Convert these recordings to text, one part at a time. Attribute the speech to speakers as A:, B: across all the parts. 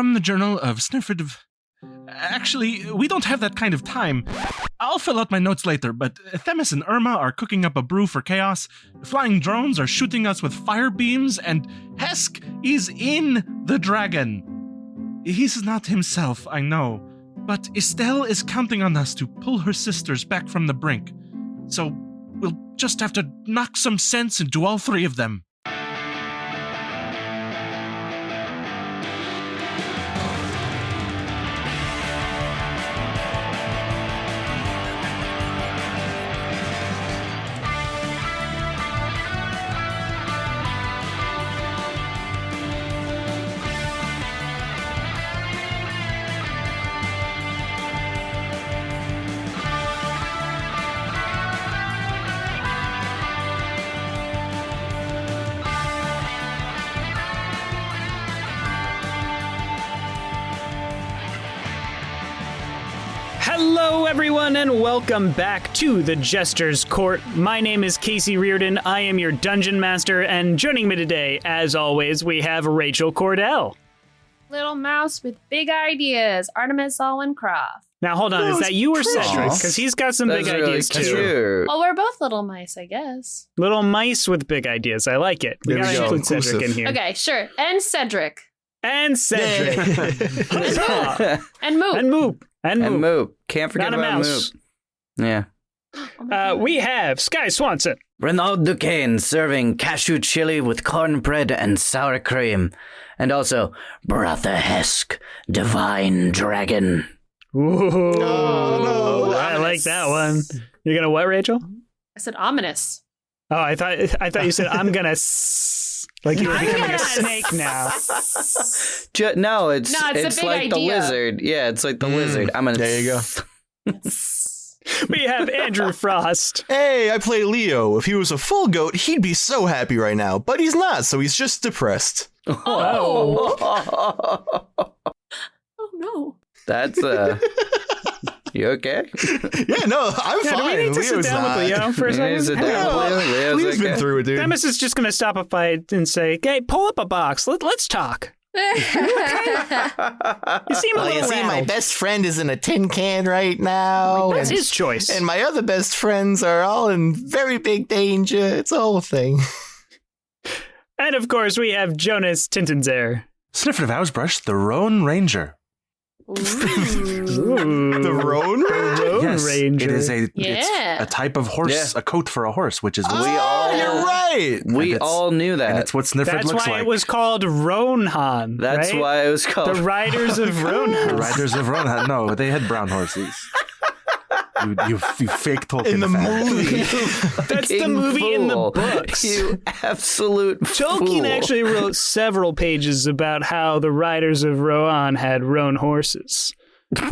A: From the Journal of Snøfrid. Actually, we don't have that kind of time. I'll fill out my notes later, but Themis and Irma are cooking up a brew for chaos, flying drones are shooting us with fire beams, and Hesk is in the dragon. He's not himself, I know, but Estelle is counting on us to pull her sisters back from the brink. So we'll just have to knock some sense into all three of them.
B: Hello everyone and welcome back to the Jester's Court. My name is Casey Reardon, I am your Dungeon Master, and joining me today, as always, we have Rachel Kordell.
C: Little mouse with big ideas, Artemis, Alwyn, Kroft.
B: Now hold on, is that you or Cedric? Because he's got some big ideas too.
C: Well, we're both little mice, I guess.
B: Little mice with big ideas, I like it. We gotta include Cedric in here.
C: Okay, sure. And Cedric.
B: And Cedric.
C: And Moop.
B: And Moop.
D: And Moop. Can't forget about Moop. Yeah.
B: We have Sky Swanson.
D: Renald DuCane serving cashew chili with cornbread and sour cream. And also, Brother Hesk, Divine Dragon.
B: Ooh, no, I like that one. You're gonna what, Rachel?
C: I said ominous.
B: Oh, I thought you said I'm gonna like you were becoming a snake now.
D: No, it's like
C: idea.
D: The lizard. Yeah, it's like the lizard. I'm gonna.
E: There you go.
B: We have Andrew Frost.
E: Hey, I play Leo. If he was a full goat, he'd be so happy right now. But he's not, so he's just depressed.
C: Oh no.
D: That's You okay?
E: Yeah, no, I'm fine.
B: Do we need to sit down with Leo for a second?
E: Leo's been through it, dude.
B: Themis is just going to stop a fight and say, "Hey, pull up a box. Let's talk." You seem a little
E: rattled. My best friend is in a tin can right now.
B: That's his choice.
E: And my other best friends are all in very big danger. It's a whole thing.
B: And of course, we have Jonas Tintenseher.
A: Snøfrid of Åsbrush, the Roan Ranger.
E: The Roan Ranger?
A: Yes,
B: Ranger.
A: it is it's a type of horse, a coat for a horse, which is what
E: you're right.
D: We all knew that.
A: And it's what Snøfrid looks like.
B: That's why it was called Rohan,
D: That's
B: right?
D: why it was called
B: the Riders of Rohan.
A: The Riders of Rohan. No, they had brown horses. You fake Tolkien
E: in the movie.
B: That's the movie
D: fool.
B: In the books.
D: You absolute
B: Tolkien
D: fool.
B: actually wrote several pages about how the Riders of Rohan had roan horses.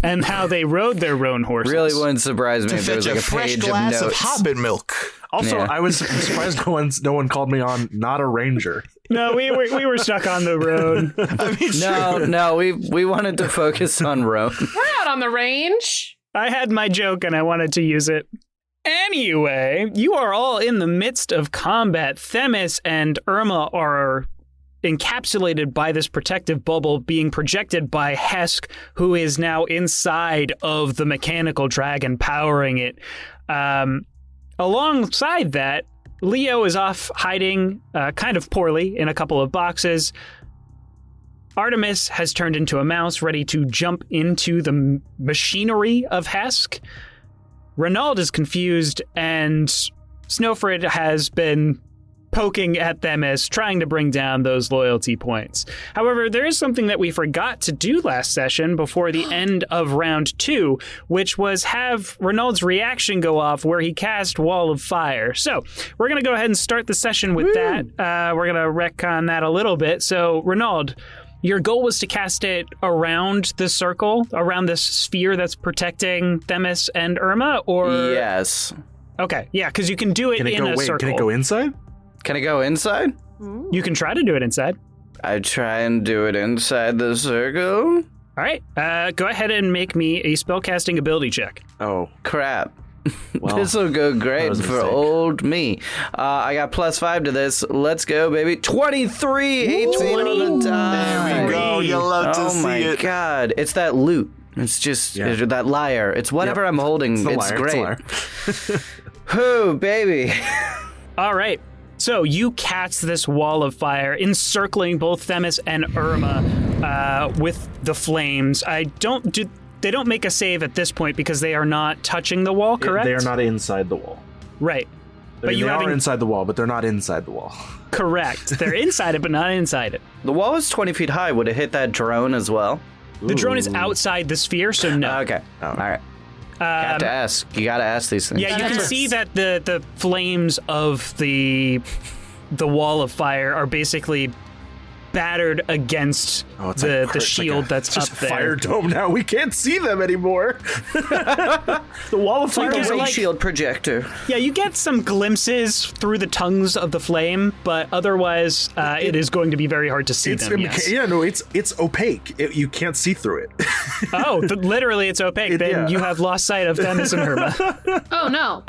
B: And how they rode their roan horses.
D: Really wouldn't surprise me if there was like a
E: fresh
D: page
E: glass
D: of
E: of
D: notes.
E: Hobbit milk.
A: Also, I was surprised no one called me on not a ranger.
B: No, we were stuck on the road.
D: No, we wanted to focus on Rome.
C: We're out on the range.
B: I had my joke and I wanted to use it. Anyway, you are all in the midst of combat. Themis and Irma are encapsulated by this protective bubble being projected by Hesk, who is now inside of the mechanical dragon powering it. Alongside that, Leo is off hiding kind of poorly in a couple of boxes. Artemis has turned into a mouse, ready to jump into the machinery of Hesk. Renald is confused, and Snøfrid has been poking at Themis, trying to bring down those loyalty points. However, there is something that we forgot to do last session before the end of round 2, which was have Renald's reaction go off where he cast Wall of Fire. So we're going to go ahead and start the session with that. We're going to retcon that a little bit. So Renald, your goal was to cast it around the circle, around this sphere that's protecting Themis and Irma, or?
D: Yes.
B: Okay, yeah, because you can do it in a circle.
A: Can it go inside?
D: Can I go inside?
B: You can try to do it inside.
D: I try and do it inside the circle.
B: All right, go ahead and make me a spellcasting ability check.
A: Oh,
D: crap.
A: Well,
D: this will go
E: that
D: great
E: was a
D: for
E: mistake.
D: old me. I got +5 to this. Let's go, baby. 23 HP on the die.
E: There we go. You love to
D: Oh
E: see
D: my
E: it.
D: god. It's that loot. It's just that lyre. It's whatever I'm holding. It's great. Oh, baby.
B: All right. So you cast this wall of fire, encircling both Themis and Irma with the flames. They don't make a save at this point because they are not touching the wall, correct?
A: They are not inside the wall.
B: Right.
A: But they are inside the wall, but they're not inside the wall.
B: Correct. They're inside it, but not inside it.
D: The wall is 20 feet high. Would it hit that drone as well?
B: The drone is outside the sphere, so no.
D: Okay. All right. Got to ask. You got to ask these things.
B: Yeah, you can see that the flames of the wall of fire are basically battered against the shield that's up there.
A: Fire dome now. We can't see them anymore. The wall of fire
D: Like a
A: is
D: ray shield projector.
B: Yeah, you get some glimpses through the tongues of the flame, but otherwise, it is going to be very hard to see them. Yes.
A: Yeah, no, it's opaque. You can't see through it.
B: Oh, literally, it's opaque. Then you have lost sight of Themis and Irma.
C: Oh, no.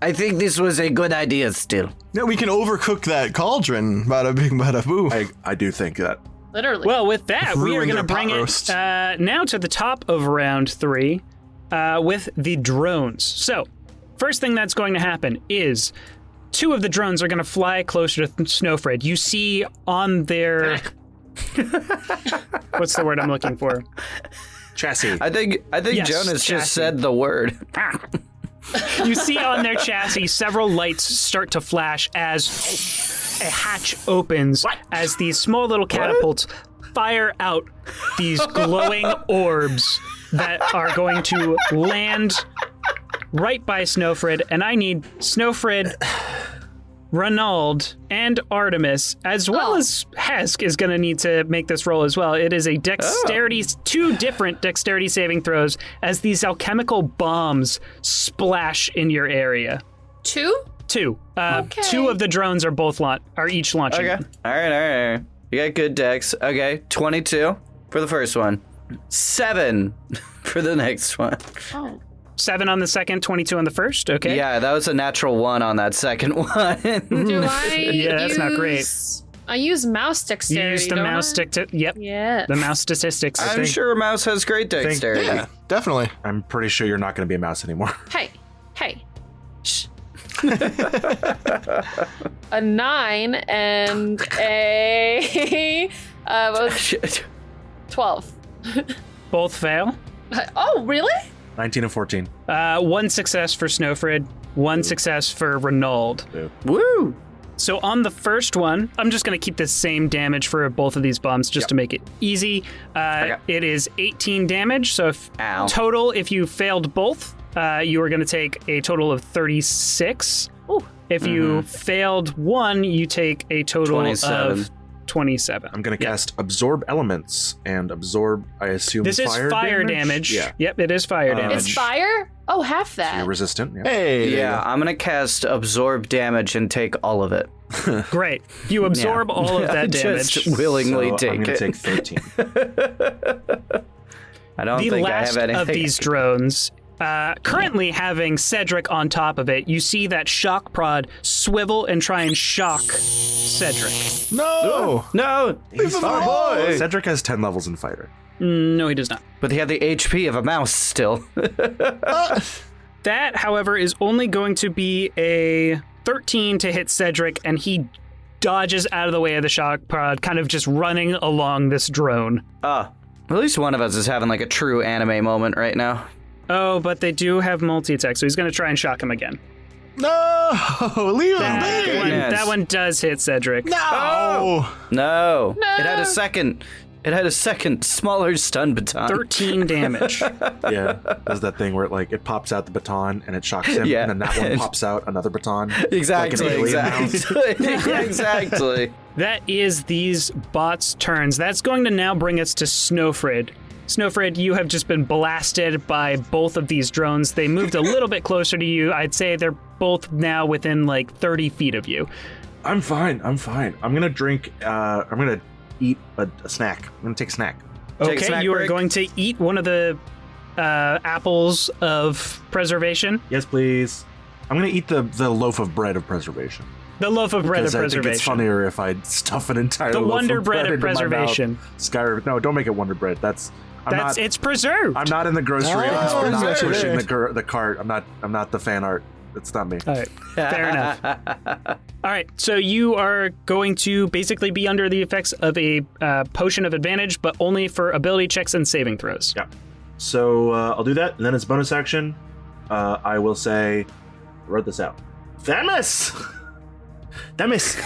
D: I think this was a good idea still.
E: Yeah, we can overcook that cauldron. Bada bing, bada boo.
A: I do think that.
C: Literally.
B: Well, with that, we are
E: Ruin
B: going to
E: their
B: bring
E: pot
B: it
E: roast.
B: now to the top of round 3 with the drones. So, first thing that's going to happen is 2 of the drones are going to fly closer to Snøfrid. You see on their... What's the word I'm looking for?
A: Chassis.
D: I think
B: Yes,
D: Jonas
B: chassis.
D: just said the word.
B: You see on their chassis several lights start to flash as a hatch opens, as these small little catapults fire out these glowing orbs that are going to land right by Snøfrid. And I need Snøfrid, Renald, and Artemis, as well as Hesk is going to need to make this roll as well. It is a dexterity, 2 different dexterity saving throws as these alchemical bombs splash in your area.
C: 2?
B: 2.
C: Okay.
B: 2 of the drones are each launching.
D: Okay.
B: them.
D: All right. You got good dex. Okay. 22 for the first one. 7 for the next one.
C: Oh.
B: 7 on the second, 22 on the first. Okay.
D: Yeah, that was a natural 1 on that second one.
C: Do I
B: Yeah, that's not great.
C: I use mouse
B: You
C: dexterity,
B: use the
C: don't
B: mouse
C: I?
B: Yep.
C: Yeah.
B: The mouse statistics.
D: I'm sure a mouse has great dexterity.
E: Yeah, definitely.
A: I'm pretty sure you're not going to be a mouse anymore.
C: Hey. Shh. A 9 and a 12.
B: Both fail.
C: Oh, really?
A: 19 and 14.
B: 1 success for Snøfrid, 1 success for Renald.
D: Woo!
B: So on the first one, I'm just going to keep the same damage for both of these bombs just to make it easy. It is 18 damage. So
D: Ow.
B: total, if you failed both, you are going to take a total of 36.
C: Ooh.
B: If you failed 1, you take a total
D: 27.
B: of 27.
A: I'm going to cast Absorb Elements and absorb, I assume,
B: This is fire damage.
A: Yeah.
B: Yep, it is fire damage.
C: It's fire? Oh, half that.
A: You're resistant. Yeah.
E: Hey. there you
D: Yeah, I'm gonna cast absorb damage and take all of it.
B: Great. You absorb all of that damage.
D: Just willingly
A: So
D: take
A: I'm going
D: it.
A: to take 13.
D: I don't
B: The
D: think I
B: last
D: have anything.
B: of these drones, currently having Cedric on top of it, you see that shock prod swivel and try and shock Cedric.
E: No.
D: No, he's my boy.
A: Cedric has 10 levels in fighter.
B: No, he does not.
D: But he had the HP of a mouse still.
B: That, however, is only going to be a 13 to hit Cedric, and he dodges out of the way of the shock prod, kind of just running along this drone.
D: At least one of us is having like a true anime moment right now.
B: Oh, but they do have multi-attack, so he's going to try and shock him again.
E: No. Leave him
B: That
E: be.
B: one,
D: goodness.
B: that one does hit Cedric.
E: No.
D: No. It had a second. It had a second smaller stun baton.
B: 13 damage.
A: Yeah. Does that thing where it pops out the baton and it shocks him,
D: Yeah.
A: and then that one pops out another baton.
D: Exactly.
A: Like an alien mouse.
D: Exactly.
B: That is these bots' turns. That's going to now bring us to Snøfrid. Snøfrid, you have just been blasted by both of these drones. They moved a little bit closer to you. I'd say they're both now within like 30 feet of you.
A: I'm fine. I'm going to drink, I'm going to eat a snack. I'm going to take a snack.
D: Take a
B: Okay,
D: snack
B: you are
D: break.
B: going to eat one of the apples of preservation?
A: Yes, please. I'm going to eat the loaf of bread of preservation.
B: The loaf of bread of
A: Because I
B: preservation.
A: think it's funnier if I stuff an entire
B: The
A: loaf
B: Wonder
A: of bread
B: Bread of
A: into my
B: preservation.
A: mouth. Skyrim. No, don't make it Wonder Bread.
B: It's preserved.
A: I'm not in the grocery aisle. I'm not
E: preserved.
A: pushing the cart. I'm not the fan art. It's not me.
B: All right, fair enough. All right, so you are going to basically be under the effects of a potion of advantage, but only for ability checks and saving throws.
A: Yeah. So I'll do that, and then as bonus action, I will say, I wrote this out. Themis! Themis!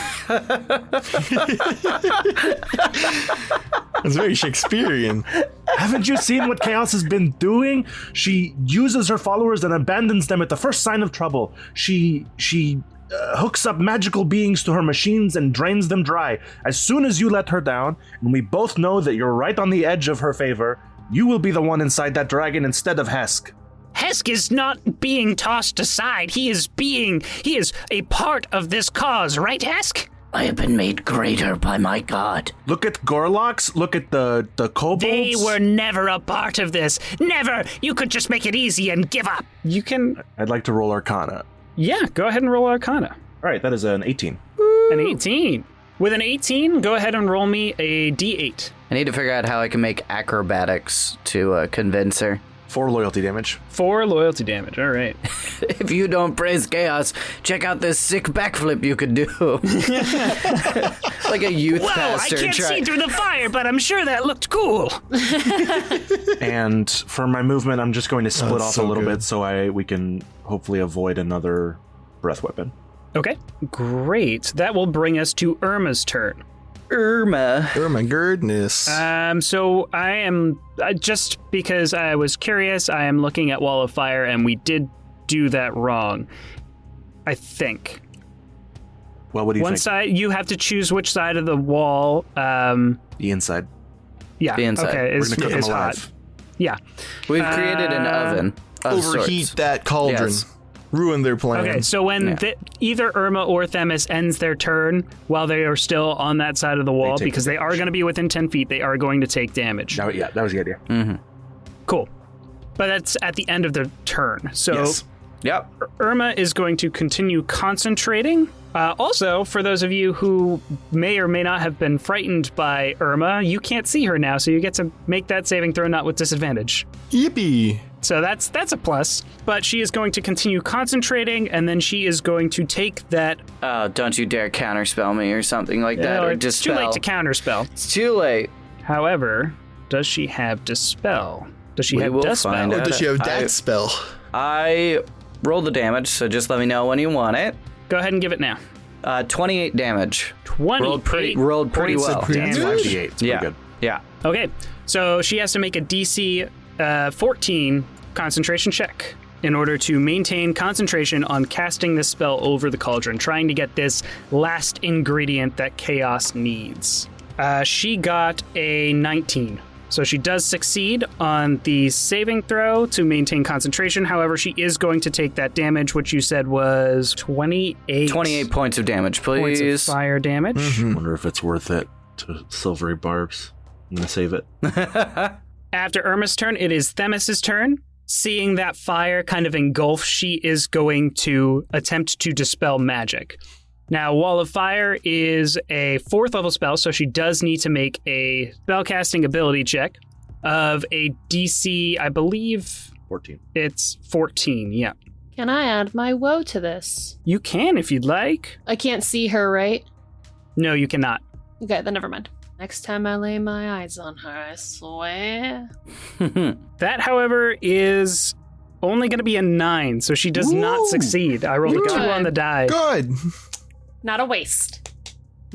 E: It's very Shakespearean.
A: Haven't you seen what Chaos has been doing? She uses her followers and abandons them at the first sign of trouble. She hooks up magical beings to her machines and drains them dry. As soon as you let her down, and we both know that you're right on the edge of her favor, you will be the one inside that dragon instead of Hesk.
B: Hesk is not being tossed aside. He is a part of this cause, right, Hesk?
D: I have been made greater by my god.
A: Look at Gorloks, look at the kobolds.
B: They were never a part of this. Never! You could just make it easy and give up. You can...
A: I'd like to roll Arcana.
B: Yeah, go ahead and roll Arcana.
A: All right, that is an 18.
B: An 18. With an 18, go ahead and roll me a D8.
D: I need to figure out how I can make acrobatics to convince her.
A: 4 loyalty damage.
B: 4 loyalty damage, all right.
D: If you don't praise chaos, check out this sick backflip you could do. Like a youth pastor.
B: I can't see through the fire, but I'm sure that looked cool.
A: And for my movement, I'm just going to split off
E: so
A: a little
E: good.
A: bit so we can hopefully avoid another breath weapon.
B: Okay, great. That will bring us to Irma's turn.
D: Irma.
E: Oh my goodness.
B: So I am, just because I was curious, I am looking at Wall of Fire, and we did do that wrong, I think.
A: Well, what do you
B: One
A: think?
B: side, you have to choose which side of the wall.
A: The inside.
B: Yeah,
D: The inside.
B: okay,
A: We're
B: is,
A: going to cook them
B: is
A: alive.
B: hot. Yeah.
D: We've created an oven. Of
E: Overheat
D: sorts.
E: that cauldron.
D: Yes.
E: Ruin their plan.
B: Okay, so when either Irma or Themis ends their turn while they are still on that side of the wall,
A: take
B: because they are going to be within 10 feet, they are going to take damage.
A: That was the idea.
B: Cool. But that's at the end of their turn. So
A: Yes.
D: Yep.
B: Irma is going to continue concentrating. Also, for those of you who may or may not have been frightened by Irma, you can't see her now, so you get to make that saving throw not with disadvantage.
E: Yippee.
B: So that's a plus. But she is going to continue concentrating, and then she is going to take that.
D: Oh, don't you dare counterspell me or something like that, or
B: It's
D: dispel.
B: too late to counterspell.
D: It's too late.
B: However, does she have dispel? Does she
D: We
B: have
D: will
B: dispel?
D: find out.
E: Does she have that
D: I-
E: spell?
D: I rolled the damage, so just let me know when you want it.
B: Go ahead and give it now.
D: 28 damage.
B: 28
D: Rolled pretty
B: points
D: well.
B: of
A: That's
B: damage.
A: 5d8. It's pretty good.
D: Yeah.
B: Okay, so she has to make a DC 14 concentration check in order to maintain concentration on casting this spell over the cauldron, trying to get this last ingredient that chaos needs. She got a 19. So she does succeed on the saving throw to maintain concentration. However, she is going to take that damage, which you said was 28.
D: 28 points of damage,
B: points
D: please.
B: of fire damage.
A: Wonder if it's worth it to silvery barbs. I'm going to save it.
B: After Irma's turn, it is Themis's turn. Seeing that fire kind of engulf, she is going to attempt to dispel magic. Now, Wall of Fire is a 4th level spell, so she does need to make a spellcasting ability check of a DC, I believe
A: 14.
B: it's 14, yeah.
C: Can I add my woe to this?
B: You can if you'd like.
C: I can't see her, right?
B: No, you cannot.
C: Okay, then never mind. Next time I lay my eyes on her, I swear.
B: That, however, is only going to be a 9, so she does not
E: Woo!
B: succeed. I rolled a 2
C: Good.
B: on the die.
E: Good.
C: Not a waste.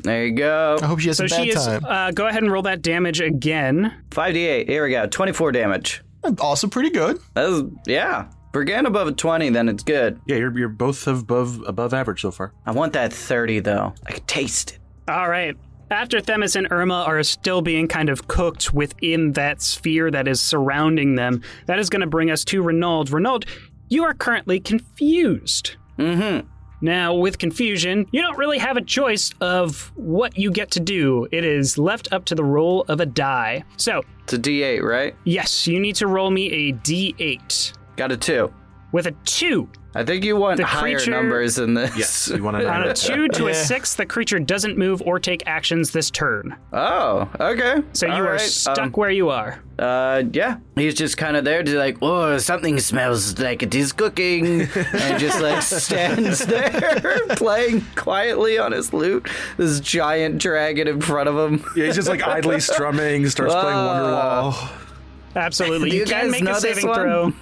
D: There you go.
E: I hope she has
B: So
E: a bad
B: she is,
E: time.
B: go ahead and roll that damage again.
D: 5d8. Here we go. 24 damage.
E: Also pretty good.
D: That was, yeah. If we're getting above a 20, then it's good.
A: Yeah, you're both above average so far.
D: I want that 30, though. I could taste it.
B: All right. After Themis and Irma are still being kind of cooked within that sphere that is surrounding them, that is going to bring us to Renald. Renald, you are currently confused.
D: Mm-hmm.
B: Now, with confusion, you don't really have a choice of what you get to do. It is left up to the roll of a die. So,
F: It's a D8, right?
B: yes, you need to roll me a D8.
F: Got a 2.
B: With a 2.
F: I think you want
B: The
F: higher
B: creature-
F: numbers than this.
A: Yes, you want
B: On
A: to.
B: a 2 to a 6, the creature doesn't move or take actions this turn.
F: Oh, okay.
B: So you
F: All
B: are
F: right.
B: stuck where you are.
F: Yeah. He's just kind of there to like, oh, something smells like it is cooking. And just like stands there playing quietly on his lute. This giant dragon in front of him.
E: Yeah, he's just like idly strumming, starts playing Wonderwall.
B: Absolutely.
F: Do you
B: can
F: guys
B: make
F: know
B: a
F: this
B: saving
F: one?
B: throw.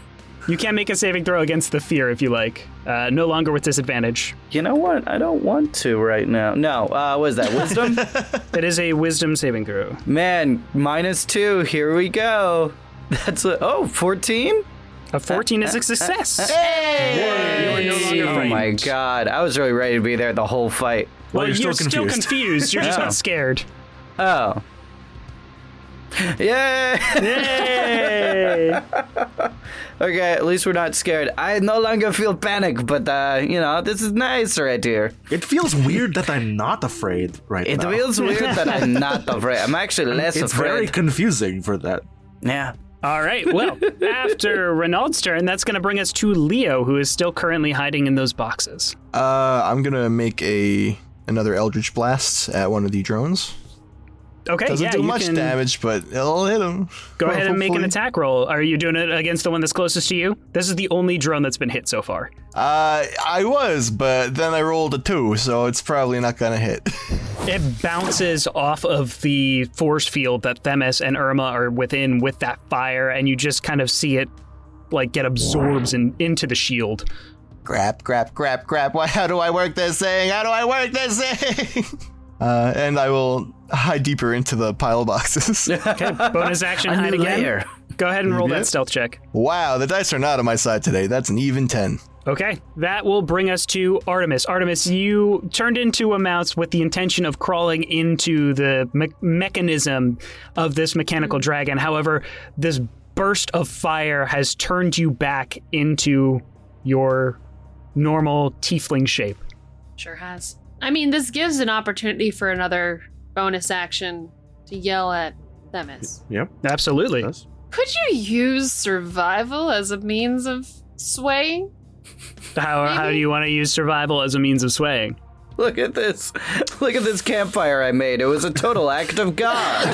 B: You can make a saving throw against the fear if you like. No longer with disadvantage.
F: You know what? I don't want to right now. No, what is that? Wisdom?
B: It is a wisdom saving throw.
F: Man, -2. Here we go. That's 14?
B: A 14 is a success.
F: Hey!
A: You are no longer
F: Oh my god. I was really ready to be there the whole fight.
B: Well,
A: you're
B: you're
A: still
B: still
A: confused.
B: confused. You're just
F: Oh.
B: not scared.
F: Oh. Yay!
B: Yay!
F: Okay, at least we're not scared. I no longer feel panic, but this is nice right here.
A: It feels weird that I'm not afraid right
F: It
A: now.
F: feels weird that I'm not afraid. I'm actually less
A: It's
F: afraid.
A: very confusing for that.
F: Yeah.
B: All right. Well, after Renald's turn, that's going to bring us to Leo, who is still currently hiding in those boxes.
E: I'm gonna make another Eldritch Blast at one of the drones.
B: Okay,
E: Doesn't
B: yeah,
E: do
B: you
E: much
B: can
E: damage, but it'll hit him.
B: go ahead and make an
E: Hopefully.
B: attack roll. Are you doing it against the one that's closest to you? This is the only drone that's been hit so far.
E: I was, but then I rolled a 2, so it's probably not gonna hit.
B: It bounces off of the force field that Themis and Irma are within with that fire, and you just kind of see it like get absorbs into the shield.
E: Grab. How do I work this thing? And I will hide deeper into the pile of boxes.
B: Okay, bonus action,
F: A
B: hide
F: new
B: again.
F: layer.
B: Go ahead and roll
E: Yeah.
B: that stealth check.
E: Wow, the dice are not on my side today. That's an even 10.
B: Okay, that will bring us to Artemis. Artemis, you turned into a mouse with the intention of crawling into the mechanism of this mechanical dragon. However, this burst of fire has turned you back into your normal tiefling shape.
C: Sure has. I mean, this gives an opportunity for another bonus action to yell at Themis.
A: Yep.
B: Absolutely.
A: Yes.
C: Could you use survival as a means of swaying?
B: How do you want to use survival as a means of swaying?
F: Look at this. Look at this campfire I made. It was a total act of God.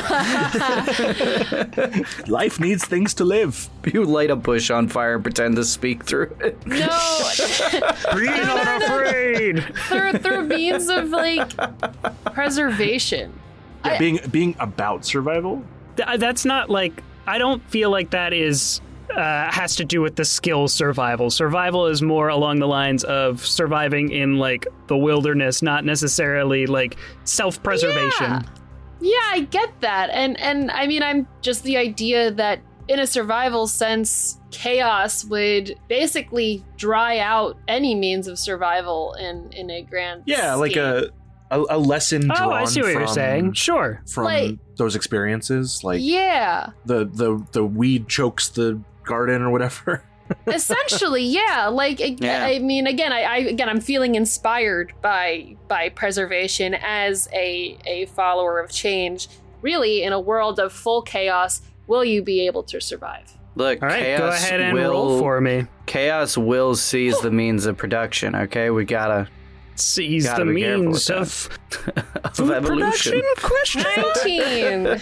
A: Life needs things to live.
F: You light a bush on fire and pretend to speak through it.
C: No,
B: Be not afraid!
C: through means of like preservation.
A: Yeah, being about survival.
B: That's not like, I don't feel like that is has to do with the skill survival. Survival is more along the lines of surviving in like the wilderness, not necessarily like self-preservation.
C: Yeah, I get that. And I mean, I'm just the idea that in a survival sense, chaos would basically dry out any means of survival in a grand
A: Yeah, like
C: scheme.
A: a lesson drawn
B: Oh, I see what you're
A: from-
B: saying. Sure.
A: From
C: Like-
A: those experiences, like
C: Yeah.
A: the weed chokes the garden or whatever.
C: Essentially, yeah. Like,
F: Yeah.
C: I mean, again, I'm feeling inspired by preservation as a follower of change. Really, in a world of full chaos, will you be able to survive?
F: Look,
B: All right,
F: chaos
B: go ahead and
F: will,
B: roll for me.
F: Chaos will seize the means of production, okay? We gotta
B: Seize
F: Gotta
B: the
F: be careful
B: means
F: with
B: of
F: of evolution.
B: Question.
C: 19.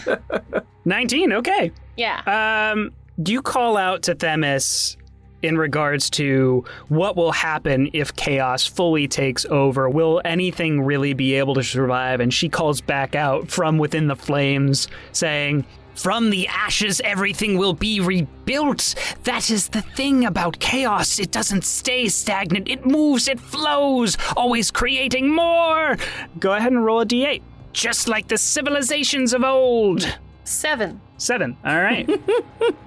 B: 19, okay.
C: Yeah.
B: Do you call out to Themis in regards to what will happen if chaos fully takes over? Will anything really be able to survive? And she calls back out from within the flames, saying, "From the ashes, everything will be rebuilt. That is the thing about chaos. It doesn't stay stagnant. It moves, it flows, always creating more." Go ahead and roll a d8. Just like the civilizations of old.
C: 7.
B: 7. All right.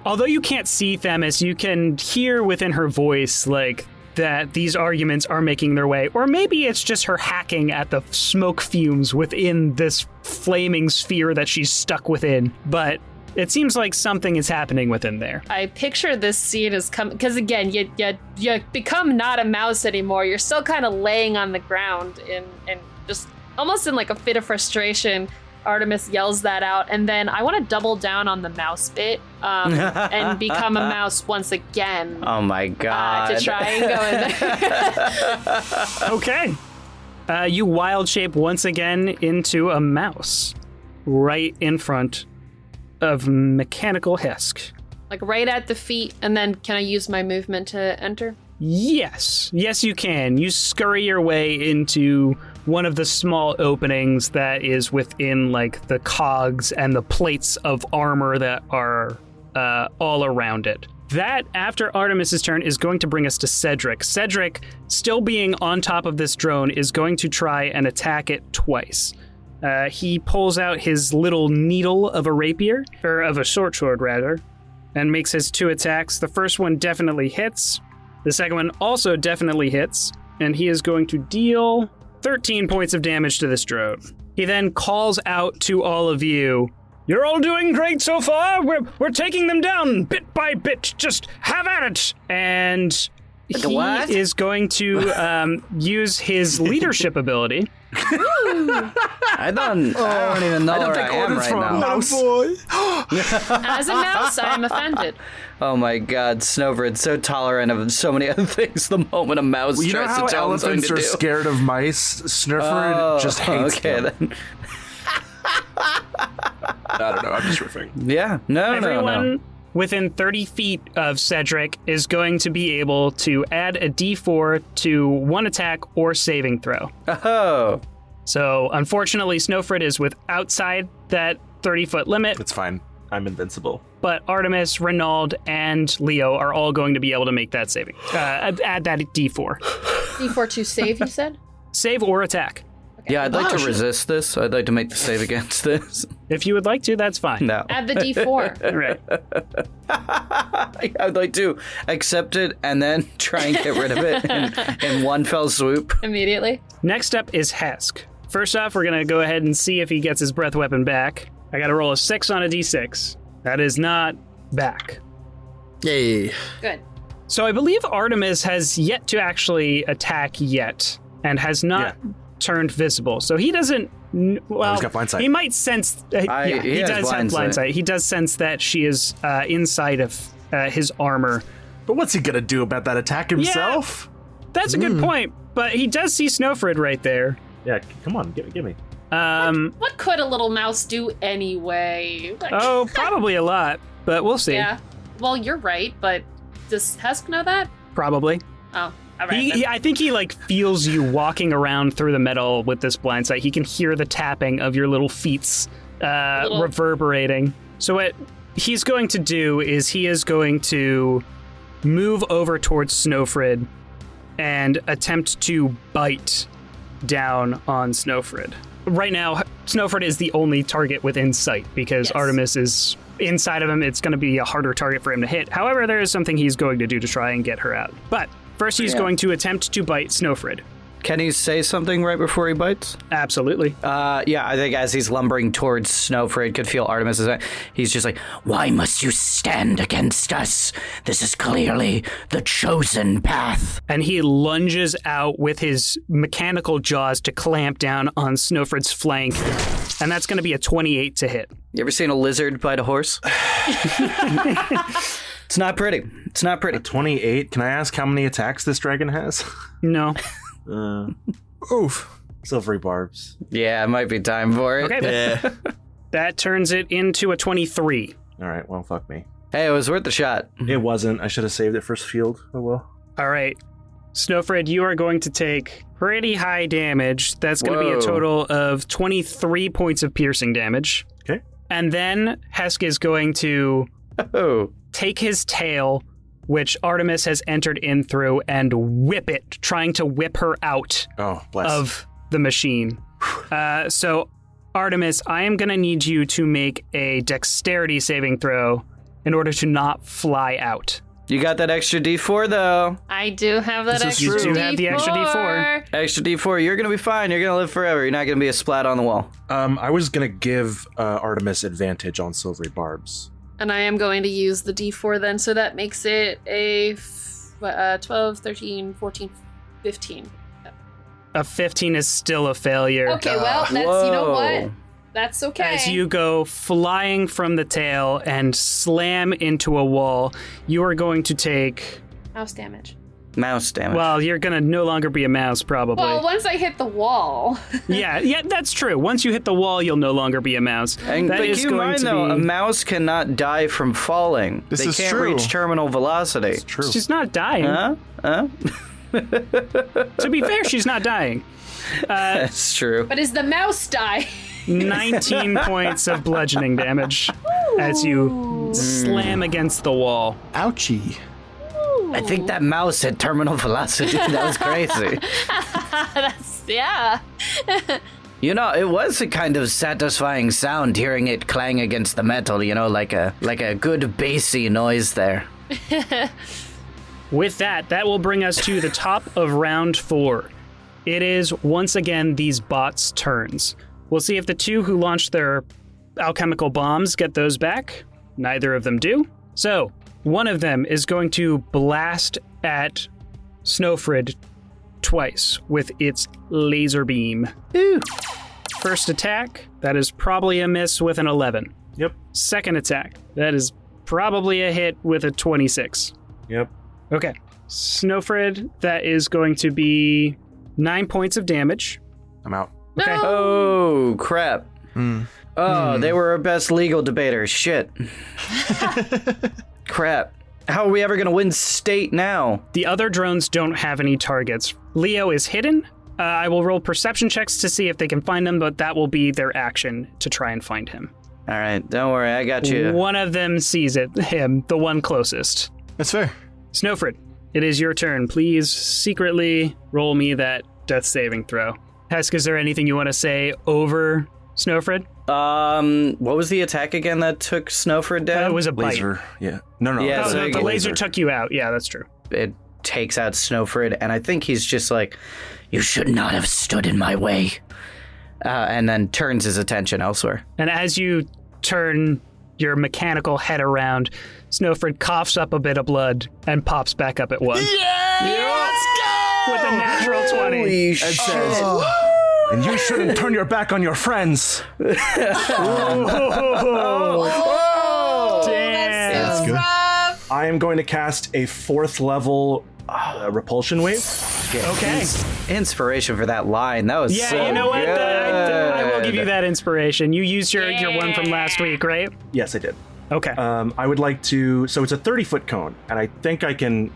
B: Although you can't see Themis, you can hear within her voice, like, that these arguments are making their way. Or maybe it's just her hacking at the smoke fumes within this flaming sphere that she's stuck within. But It seems like something is happening within there.
C: I picture this scene as coming, because again, you become not a mouse anymore. You're still kind of laying on the ground and just almost in like a fit of frustration. Artemis yells that out, and then I want to double down on the mouse bit and become a mouse once again.
F: Oh my god.
C: To try and go in there.
B: Okay. You wild shape once again into a mouse right in front of Mechanical Hesk.
C: Like right at the feet, and then can I use my movement to enter?
B: Yes, you can. You scurry your way into one of the small openings that is within like the cogs and the plates of armor that are all around it. That, after Artemis's turn, is going to bring us to Cedric. Cedric, still being on top of this drone, is going to try and attack it twice. He pulls out his little needle of a rapier, or of a short sword rather, and makes his 2 attacks. The first one definitely hits. The second one also definitely hits, and he is going to deal 13 points of damage to this drone. He then calls out to all of you, "You're all doing great so far. We're taking them down bit by bit. Just have at it." And he is going to use his leadership ability.
F: I don't even know where I am right now.
E: Mouse.
C: As a mouse, I am offended.
F: Oh my god, Snøfrid's so tolerant of so many other things the moment a mouse
G: Well, you know
F: tries
G: how
F: to tell him something
G: elephants
F: to
G: are
F: do.
G: scared of mice? Snøfrid just hates them.
F: then.
G: I don't know, I'm just riffing.
F: Yeah, no.
B: Everyone within 30 feet of Cedric is going to be able to add a d4 to one attack or saving throw.
F: Oh.
B: So, unfortunately, Snøfrid is outside that 30-foot limit,
G: It's fine. I'm invincible.
B: but Artemis, Renald, and Leo are all going to be able to make that saving. Add that d4.
C: D4 to save, you said?
B: Save or attack.
F: Yeah, I'd like to resist this. I'd like to make the save against this.
B: If you would like to, that's fine.
F: No.
C: Add the D4.
B: All right.
F: I'd like to accept it and then try and get rid of it in one fell swoop.
C: Immediately.
B: Next up is Hesk. First off, we're going to go ahead and see if he gets his breath weapon back. I got to roll a 6 on a d6. That is not back.
E: Yay.
C: Good.
B: So I believe Artemis has yet to actually attack yet and has not turned visible. So he doesn't... Well,
G: he's got blind sight.
B: He might sense...
F: he
B: he
F: has
B: does have blind sight. He does sense that she is inside of his armor.
G: But what's he gonna do about that attack himself?
B: That's a good point, but he does see Snøfrid right there.
G: Yeah, come on, give me.
C: What could a little mouse do anyway?
B: Oh, probably a lot, but we'll see.
C: Yeah. Well, you're right, but does Hesk know that?
B: Probably.
C: Oh, all right.
B: I think he like feels you walking around through the metal with this blind sight. He can hear the tapping of your little feet reverberating. So what he's going to do is he is going to move over towards Snøfrid and attempt to bite down on Snøfrid. Right now, Snøfrid is the only target within sight because Artemis is inside of him. It's going to be a harder target for him to hit. However, there is something he's going to do to try and get her out. But first, he's going to attempt to bite Snøfrid.
F: Can he say something right before he bites?
B: Absolutely.
F: Yeah, I think as he's lumbering towards Snøfrid, could feel Artemis. He's just like,
D: Why must you stand against us? This is clearly the chosen path.
B: And he lunges out with his mechanical jaws to clamp down on Snøfrid's flank. And that's going to be a 28 to hit.
F: you ever seen a lizard bite a horse? It's not pretty. It's not pretty.
G: 28. Can I ask how many attacks this dragon has?
B: No.
E: Oof.
G: Silvery barbs.
F: Yeah, it might be time for it.
B: Okay.
E: Yeah.
B: That turns it into a 23.
G: All right, well, fuck me.
F: Hey, it was worth the shot.
G: It wasn't. I should have saved it for field. Oh well.
B: All right. Snøfrid, you are going to take pretty high damage. That's going to be a
F: Whoa.
B: total of 23 points of piercing damage.
G: Okay.
B: And then Hesk is going to
F: Oh.
B: take his tail, which Artemis has entered in through, and whip it, trying to whip her out
G: Oh, bless.
B: of the machine. So, Artemis, I am going to need you to make a dexterity saving throw in order to not fly out.
F: You got that extra D4 though.
C: I do have that
A: This is
C: extra
A: true.
C: D4.
B: You do have the extra D4.
F: Extra D4. You're gonna be fine. You're gonna live forever. You're not gonna be a splat on the wall.
G: I was gonna give Artemis advantage on silvery barbs.
C: And I am going to use the D4 then, so that makes it a 12, 13, 14, 15.
B: A 15 is still a failure.
C: Okay, well, that's, you know what? That's okay.
B: As you go flying from the tail and slam into a wall, you are going to take...
C: Mouse damage.
F: Mouse damage.
B: Well, you're going to no longer be a mouse, probably.
C: Well, once I hit the wall.
B: yeah, that's true. Once you hit the wall, you'll no longer be a mouse.
F: And,
B: That
F: but
B: is
F: keep in
B: going
F: mind,
B: to
F: though,
B: be...
F: a mouse cannot die from falling.
E: This
F: they
E: is
F: can't
E: true.
F: reach terminal velocity.
G: It's true.
B: She's not dying.
F: Huh?
B: To be fair, she's not dying.
F: That's true.
C: But is the mouse die?
B: 19 points of bludgeoning damage as you slam against the wall.
E: Ouchie.
F: I think that mouse had terminal velocity. That was crazy.
C: Yeah.
F: You know, it was a kind of satisfying sound hearing it clang against the metal, you know, like a good bassy noise there.
B: With that will bring us to the top of round 4. It is once again these bots' turns. We'll see if the two who launched their alchemical bombs get those back. Neither of them do. So, one of them is going to blast at Snøfrid twice with its laser beam.
F: Ooh.
B: First attack, that is probably a miss with an 11.
G: Yep.
B: Second attack, that is probably a hit with a 26.
G: Yep.
B: Okay. Snøfrid, that is going to be 9 points of damage.
G: I'm out.
B: Okay.
F: Oh, crap. Oh, they were our best legal debaters. Shit. Crap. How are we ever going to win state now?
B: The other drones don't have any targets. Leo is hidden. I will roll perception checks to see if they can find him, but that will be their action to try and find him.
F: All right, don't worry. I got you.
B: One of them sees it, him, the one closest.
E: That's fair.
B: Snøfrid, it is your turn. Please secretly roll me that death saving throw. Hesk, is there anything you want to say over Snøfrid?
F: What was the attack again that took Snøfrid down?
B: It was a bite.
G: Laser. Yeah. No.
F: Yeah,
B: Oh,
F: so
B: the laser took you out. Yeah, that's true.
F: It takes out Snøfrid, and I think he's just like,
D: You should not have stood in my way.
F: and then turns his attention elsewhere.
B: And as you turn your mechanical head around, Snøfrid coughs up a bit of blood and pops back up at 1.
E: Let's go!
B: With a natural 20.
F: Holy shit.
G: And you shouldn't turn your back on your friends.
B: Damn.
E: That's good.
G: I am going to cast a 4th level repulsion wave.
B: Okay.
F: Inspiration for that line. That was
B: Yeah,
F: so
B: you know what?
F: good.
B: I will give you that inspiration. You used your one from last week, right?
G: Yes, I did.
B: Okay.
G: I would like to. So it's a 30-foot cone, and I think I can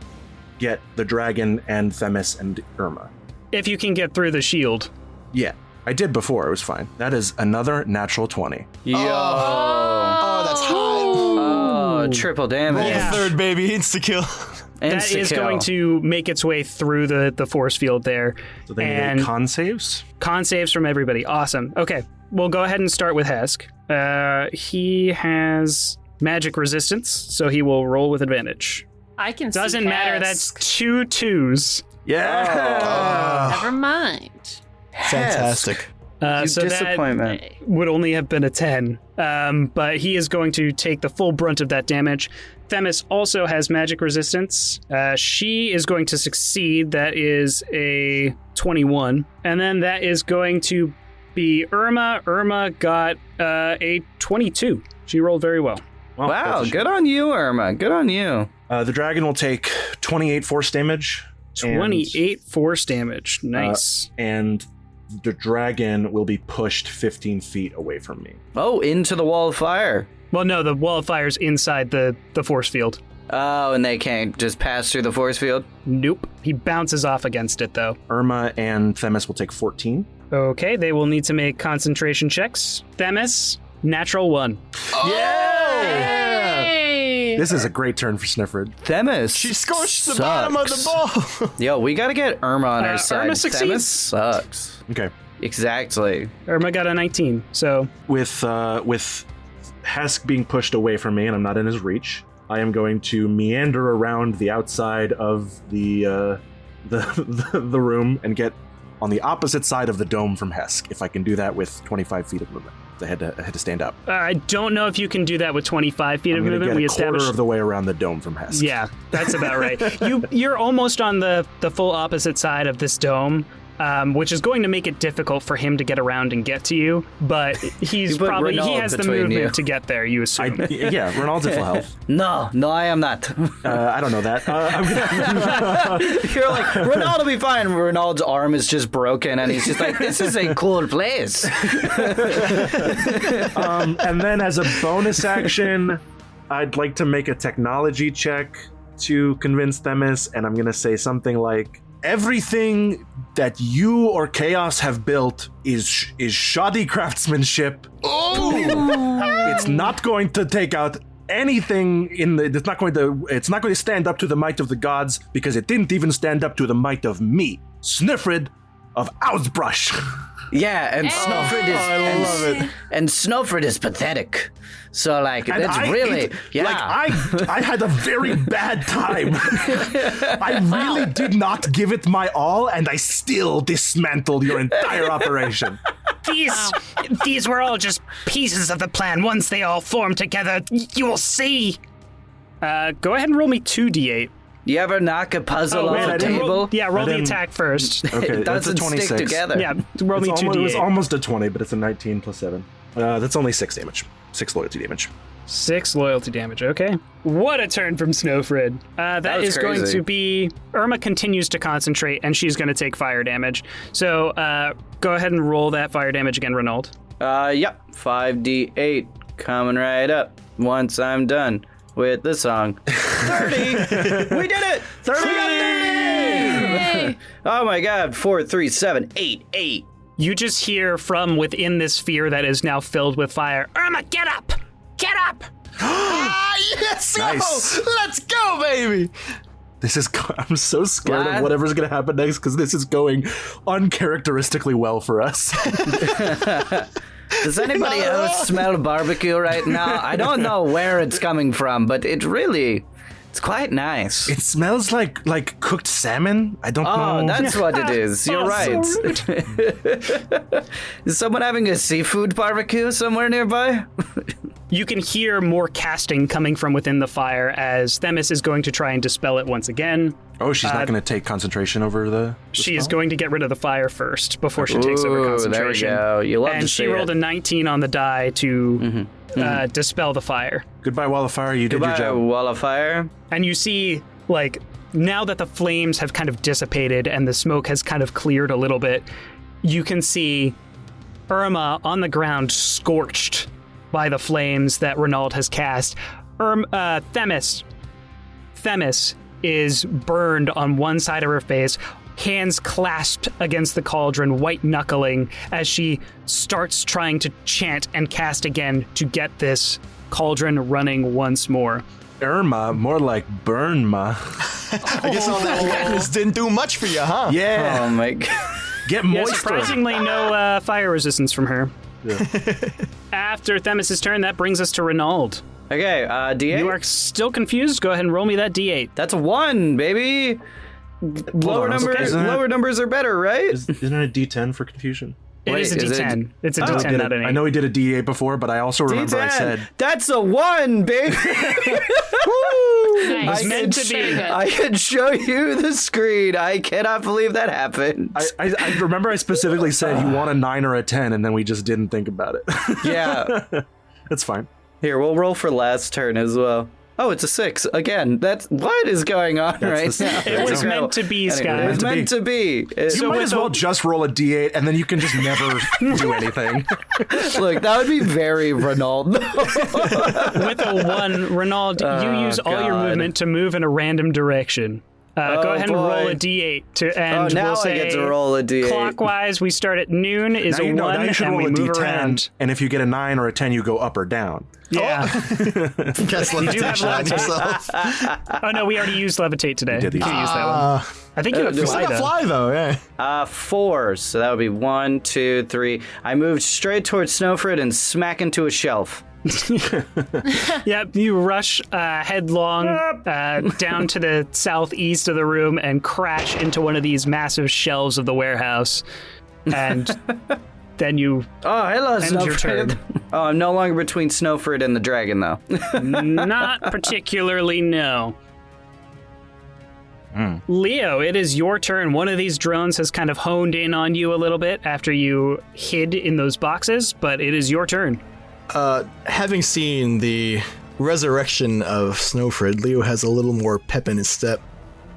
G: get the dragon and Themis and Irma.
B: If you can get through the shield.
G: Yeah, I did before. It was fine. That is another natural 20.
F: Yo.
E: Oh, that's hot.
F: Oh, triple damage.
B: Yeah.
E: Third baby, insta-kill.
B: That is going to make its way through the force field there.
G: So they
B: And
G: need con saves.
B: con saves from everybody. Awesome. Okay, we'll go ahead and start with Hesk. He has magic resistance, so he will roll with advantage.
C: I can see
B: Doesn't matter, that's
C: Hesk.
B: 2 2s.
G: Yeah.
C: Never mind.
E: Fantastic.
B: So that
F: disappointment.
B: would only have been a 10. But he is going to take the full brunt of that damage. Themis also has magic resistance. She is going to succeed. That is a 21. And then that is going to be Irma. Irma got a 22. She rolled very well.
G: Well,
F: Wow,
G: that's a
F: good on you, Irma. Good on you.
G: The dragon will take 28 force damage.
B: 28 force damage. Nice.
G: And the dragon will be pushed 15 feet away from me.
F: Oh, into the wall of fire.
B: Well, no, the wall of fire's inside the force field.
F: Oh, and they can't just pass through the force field?
B: Nope. He bounces off against it, though.
G: Irma and Themis will take 14.
B: Okay, they will need to make concentration checks. Themis, natural 1.
C: Hey!
G: This is a great turn for Snøfrid.
F: Themis.
E: She scorched the
F: sucks.
E: bottom of the ball.
F: Yo, we gotta get Irma on our side.
B: Irma succeeds.
F: Themis sucks.
G: Okay.
F: Exactly.
B: Irma got a 19, so
G: With Hesk being pushed away from me and I'm not in his reach, I am going to meander around the outside of the room and get on the opposite side of the dome from Hesk, if I can do that with 25 feet of movement. I had to stand up.
B: I don't know if you can do that with 25 feet of movement.
G: Get a quarter of the way around the dome from Hesk.
B: Yeah, that's about right. You're almost on the full opposite side of this dome, which is going to make it difficult for him to get around and get to you. But he has the movement to get there. You assume?
G: Renald's at full health.
F: No, I am not.
G: I don't know that.
F: You're like, Renald will be fine. Renald's arm is just broken, and he's just like, this is a cool place.
G: And then as a bonus action, I'd like to make a technology check to convince Themis, and I'm going to say something like, everything that you or Chaos have built is shoddy craftsmanship. Oh! It's not going to take out anything it's not going to stand up to the might of the gods, because it didn't even stand up to the might of me, Snøfrid of Åsbrush.
F: Yeah, and Snøfrid is
E: I love it.
F: And Snøfrid is pathetic. So like
G: And
F: that's really
G: I had a very bad time. I really did not give it my all, and I still dismantled your entire operation.
B: These were all just pieces of the plan. Once they all form together, you will see. Go ahead and roll me 2d8.
F: You ever knock a puzzle off a table?
B: Roll the attack first.
G: Okay,
F: It
G: that's a
F: doesn't
G: 26.
F: stick together.
B: Yeah, roll me 2d8.
G: It was almost a 20, but it's a 19 plus 7. That's only 6 damage. 6 loyalty damage.
B: 6 loyalty damage, okay. What a turn from Snøfrid. That is
F: crazy.
B: going to be... Irma continues to concentrate, and she's going to take fire damage. So go ahead and roll that fire damage again, Renald.
F: Yep. 5d8 coming right up once I'm done with the song. 30! We did it! 30!
C: Yay!
F: Oh my god, 4, 3, 7, 8, 8.
B: You just hear from within this sphere that is now filled with fire, Irma, get up! Get up!
E: Yes!
G: Nice.
E: Let's go, baby!
G: I'm so scared of whatever's going to happen next, because this is going uncharacteristically well for us.
F: Does anybody else smell barbecue right now? I don't know where it's coming from, but it's quite nice.
G: It smells like cooked salmon. I don't know.
F: Oh, that's what it is. You're right.
B: So rude.
F: Is someone having a seafood barbecue somewhere nearby?
B: You can hear more casting coming from within the fire as Themis is going to try and dispel it once again.
G: Oh, she's not going to take concentration over the
B: She is
G: spell?
B: going to get rid of the fire first before she takes over concentration.
F: There we go. You love
B: and
F: to
B: she
F: see
B: rolled
F: it.
B: a 19 on the die to dispel the fire.
G: Goodbye, wall of fire. You did your
F: Goodbye,
G: job.
F: wall of fire.
B: And you see, like, now that the flames have kind of dissipated and the smoke has kind of cleared a little bit, you can see Irma on the ground scorched by the flames that Renald has cast. Themis is burned on one side of her face, hands clasped against the cauldron, white knuckling as she starts trying to chant and cast again to get this cauldron running once more.
G: Irma, more like Burnma.
E: I guess all that wetness didn't do much for you, huh?
G: Yeah.
F: Oh my god.
G: Get
B: Yeah,
G: moist.
B: surprisingly, no fire resistance from her.
G: Yeah.
B: After Themis' turn, that brings us to Renald.
F: Okay, D8.
B: You are still confused? Go ahead and roll me that D8.
F: That's a 1, baby. Lower numbers are better, right?
G: Isn't it a D10 for confusion?
B: It is a
F: is it-
B: D10. It's a
F: Oh.
B: D10, not an 8.
G: I know he did a D8 before, but I also remember I
F: D10.
G: said
F: That's a 1, baby.
C: Nice.
B: It's meant to
C: Very
B: be.
C: good.
F: I can show you the screen. I cannot believe that happened.
G: I remember I specifically said you want a 9 or a 10, and then we just didn't think about it.
F: Yeah.
G: It's fine.
F: Here, we'll roll for last turn as well. Oh, it's a 6 again. That's what is going on right
G: the-
F: now.
B: It was meant to be,
F: Anyway,
B: Sky.
F: It was meant to be.
G: You might as well just roll a D8, and then you can just never do anything.
F: Look, that would be very Renald.
B: With a 1, Renald, you use all your
F: God.
B: movement to move in a random direction. Go ahead and
F: boy.
B: roll a D8 and
F: now
B: we'll
F: I
B: say
F: get to roll a D8.
B: clockwise. We start at noon is
G: Now
B: a
G: you know.
B: 1,
G: Now you should
B: and we
G: roll a
B: move
G: D10,
B: around.
G: and if you get a 9 or a 10, you go up or down.
B: Yeah.
E: Cast levitation on
B: levitate.
E: yourself.
B: Oh no, we already used levitate today.
G: did
B: You
G: use
B: can't use that one. I think you have
E: It's
B: fly
E: like a
B: though.
E: fly, though, yeah.
F: 4, so that would be 1, 2, 3. I moved straight towards Snøfrid and smack into a shelf.
B: Yep, you rush headlong down to the southeast of the room and crash into one of these massive shelves of the warehouse. And then you
F: hello,
B: end your turn.
F: Snøfrid. Oh, I'm no longer between Snøfrid and the dragon, though.
B: Not particularly, no. Leo, it is your turn. One of these drones has kind of honed in on you a little bit after you hid in those boxes, but it is your turn.
E: Having seen the resurrection of Snøfrid, Leo has a little more pep in his step.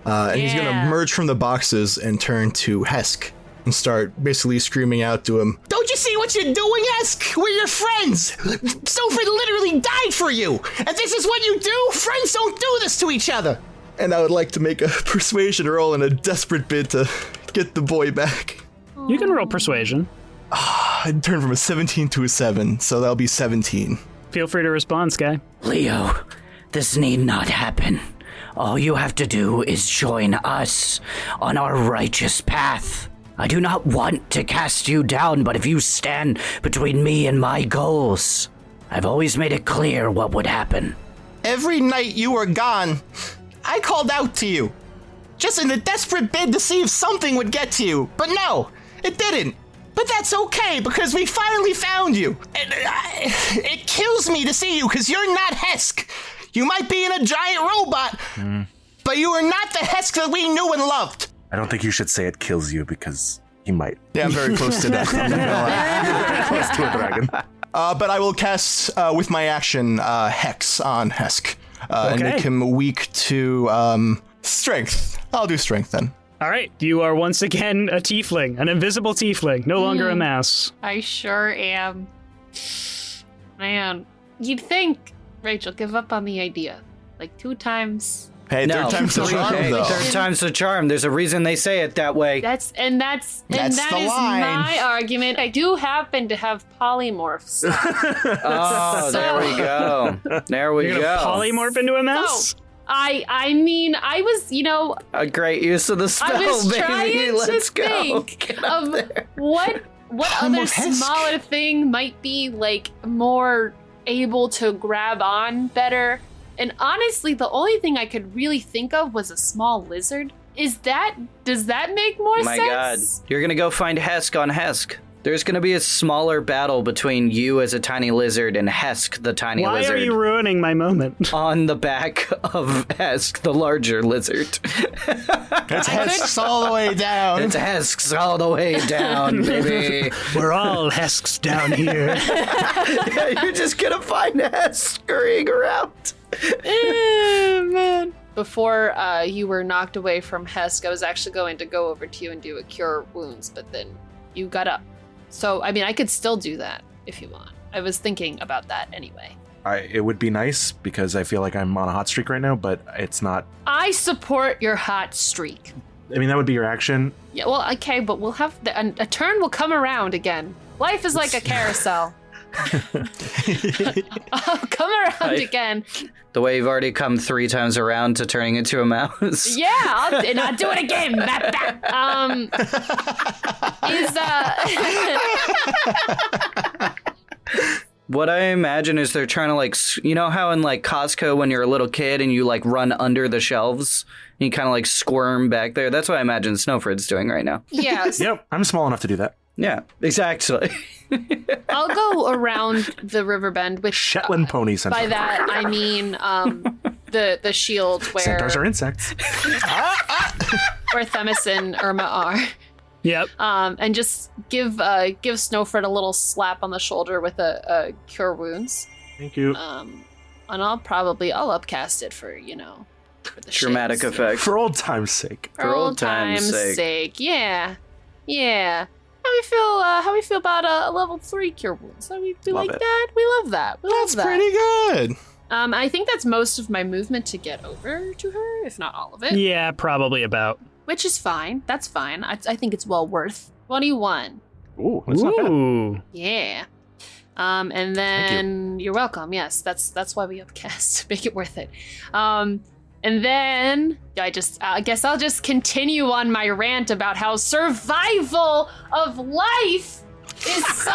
E: And he's going to emerge from the boxes and turn to Hesk and start basically screaming out to him, "Don't you see what you're doing, Hesk? We're your friends! Snøfrid literally died for you! And this is what you do? Friends don't do this to each other!" And I would like to make a persuasion roll in a desperate bid to get the boy back.
B: You can roll persuasion.
E: I'd turn from a 17 to a 7, so that'll be 17.
B: Feel free to respond, Sky.
D: Leo, this need not happen. All you have to do is join us on our righteous path. I do not want to cast you down, but if you stand between me and my goals, I've always made it clear what would happen.
E: Every night you were gone, I called out to you, just in a desperate bid to see if something would get to you. But no, it didn't. But that's okay, because we finally found you. It kills me to see you, because you're not Hesk. You might be in a giant robot, but you are not the Hesk that we knew and loved.
G: I don't think you should say it kills you, because he might.
E: Yeah, I'm very close to that. I'm not gonna lie.
G: You're very close to a dragon.
E: But I will cast, with my action, Hex on Hesk. And make him weak to strength. I'll do strength then.
B: All right, you are once again a tiefling, an invisible tiefling, no longer a mouse.
C: I sure am. Man, you'd think Rachel give up on the idea. Like 2 times.
E: Hey, third time's the charm, though.
F: Third time's the charm. There's a reason they say it that way.
C: That is
E: the line.
C: my argument. I do happen to have polymorphs.
F: Oh, there we go. There we
B: You're
F: go.
B: gonna polymorph into a mouse?
C: So, I mean, I was,
F: A great use of the spell,
C: I was
F: baby.
C: trying
F: Let's
C: to
F: go.
C: think
F: Get up
C: of
F: there.
C: what other smaller thing might be like more able to grab on better. And honestly, the only thing I could really think of was a small lizard. Does that make more sense?
F: My God. You're going to go find Hesk on Hesk. There's going to be a smaller battle between you as a tiny lizard and Hesk, the tiny
B: Why
F: lizard.
B: are you ruining my moment?
F: On the back of Hesk, the larger lizard.
E: It's Hesks all the way down.
F: It's Hesks all the way down, baby.
B: We're all Hesks down here.
F: Yeah, you're just going to find Hesk scurrying around.
C: Man. Before you were knocked away from Hesk, I was actually going to go over to you and do a cure wounds, but then you got up. So, I mean, I could still do that if you want. I was thinking about that anyway.
G: It would be nice, because I feel like I'm on a hot streak right now, but it's not.
C: I support your hot streak.
G: I mean, that would be your action.
C: Yeah, well, okay, but we'll have a turn will come around again. Life is like a carousel. I'll come around again.
F: The way you've already come 3 times around to turning into a mouse.
C: Yeah, I'll do it again.
F: What I imagine is they're trying to, like, you know how in, like, Costco when you're a little kid and you, like, run under the shelves and you kind of, like, squirm back there? That's what I imagine Snøfrid's doing right now.
C: Yes.
G: Yep, I'm small enough to do that.
F: Yeah, exactly.
C: I'll go around the river bend with
G: Shetland pony centaur.
C: By that I mean the shield
G: Centaurs are insects.
C: where Themis and Irma are.
B: Yep.
C: And just give Snøfrid a little slap on the shoulder with a cure wounds.
G: Thank you.
C: And I'll upcast it for for the
F: Dramatic
C: shits.
F: effect.
G: For old time's sake.
C: For old time's sake. Yeah. How we feel about a level 3 cure wounds? We like
G: it.
C: that. We love that.
E: That's pretty good.
C: I think that's most of my movement to get over to her, if not all of it.
B: Yeah, probably about.
C: Which is fine. That's fine. I think it's well worth. 21.
G: Ooh, that's not bad.
B: Ooh.
C: Yeah. And then you're welcome. Yes, that's why we upcast. Make it worth it. And then I guess I'll just continue on my rant about how survival of life is so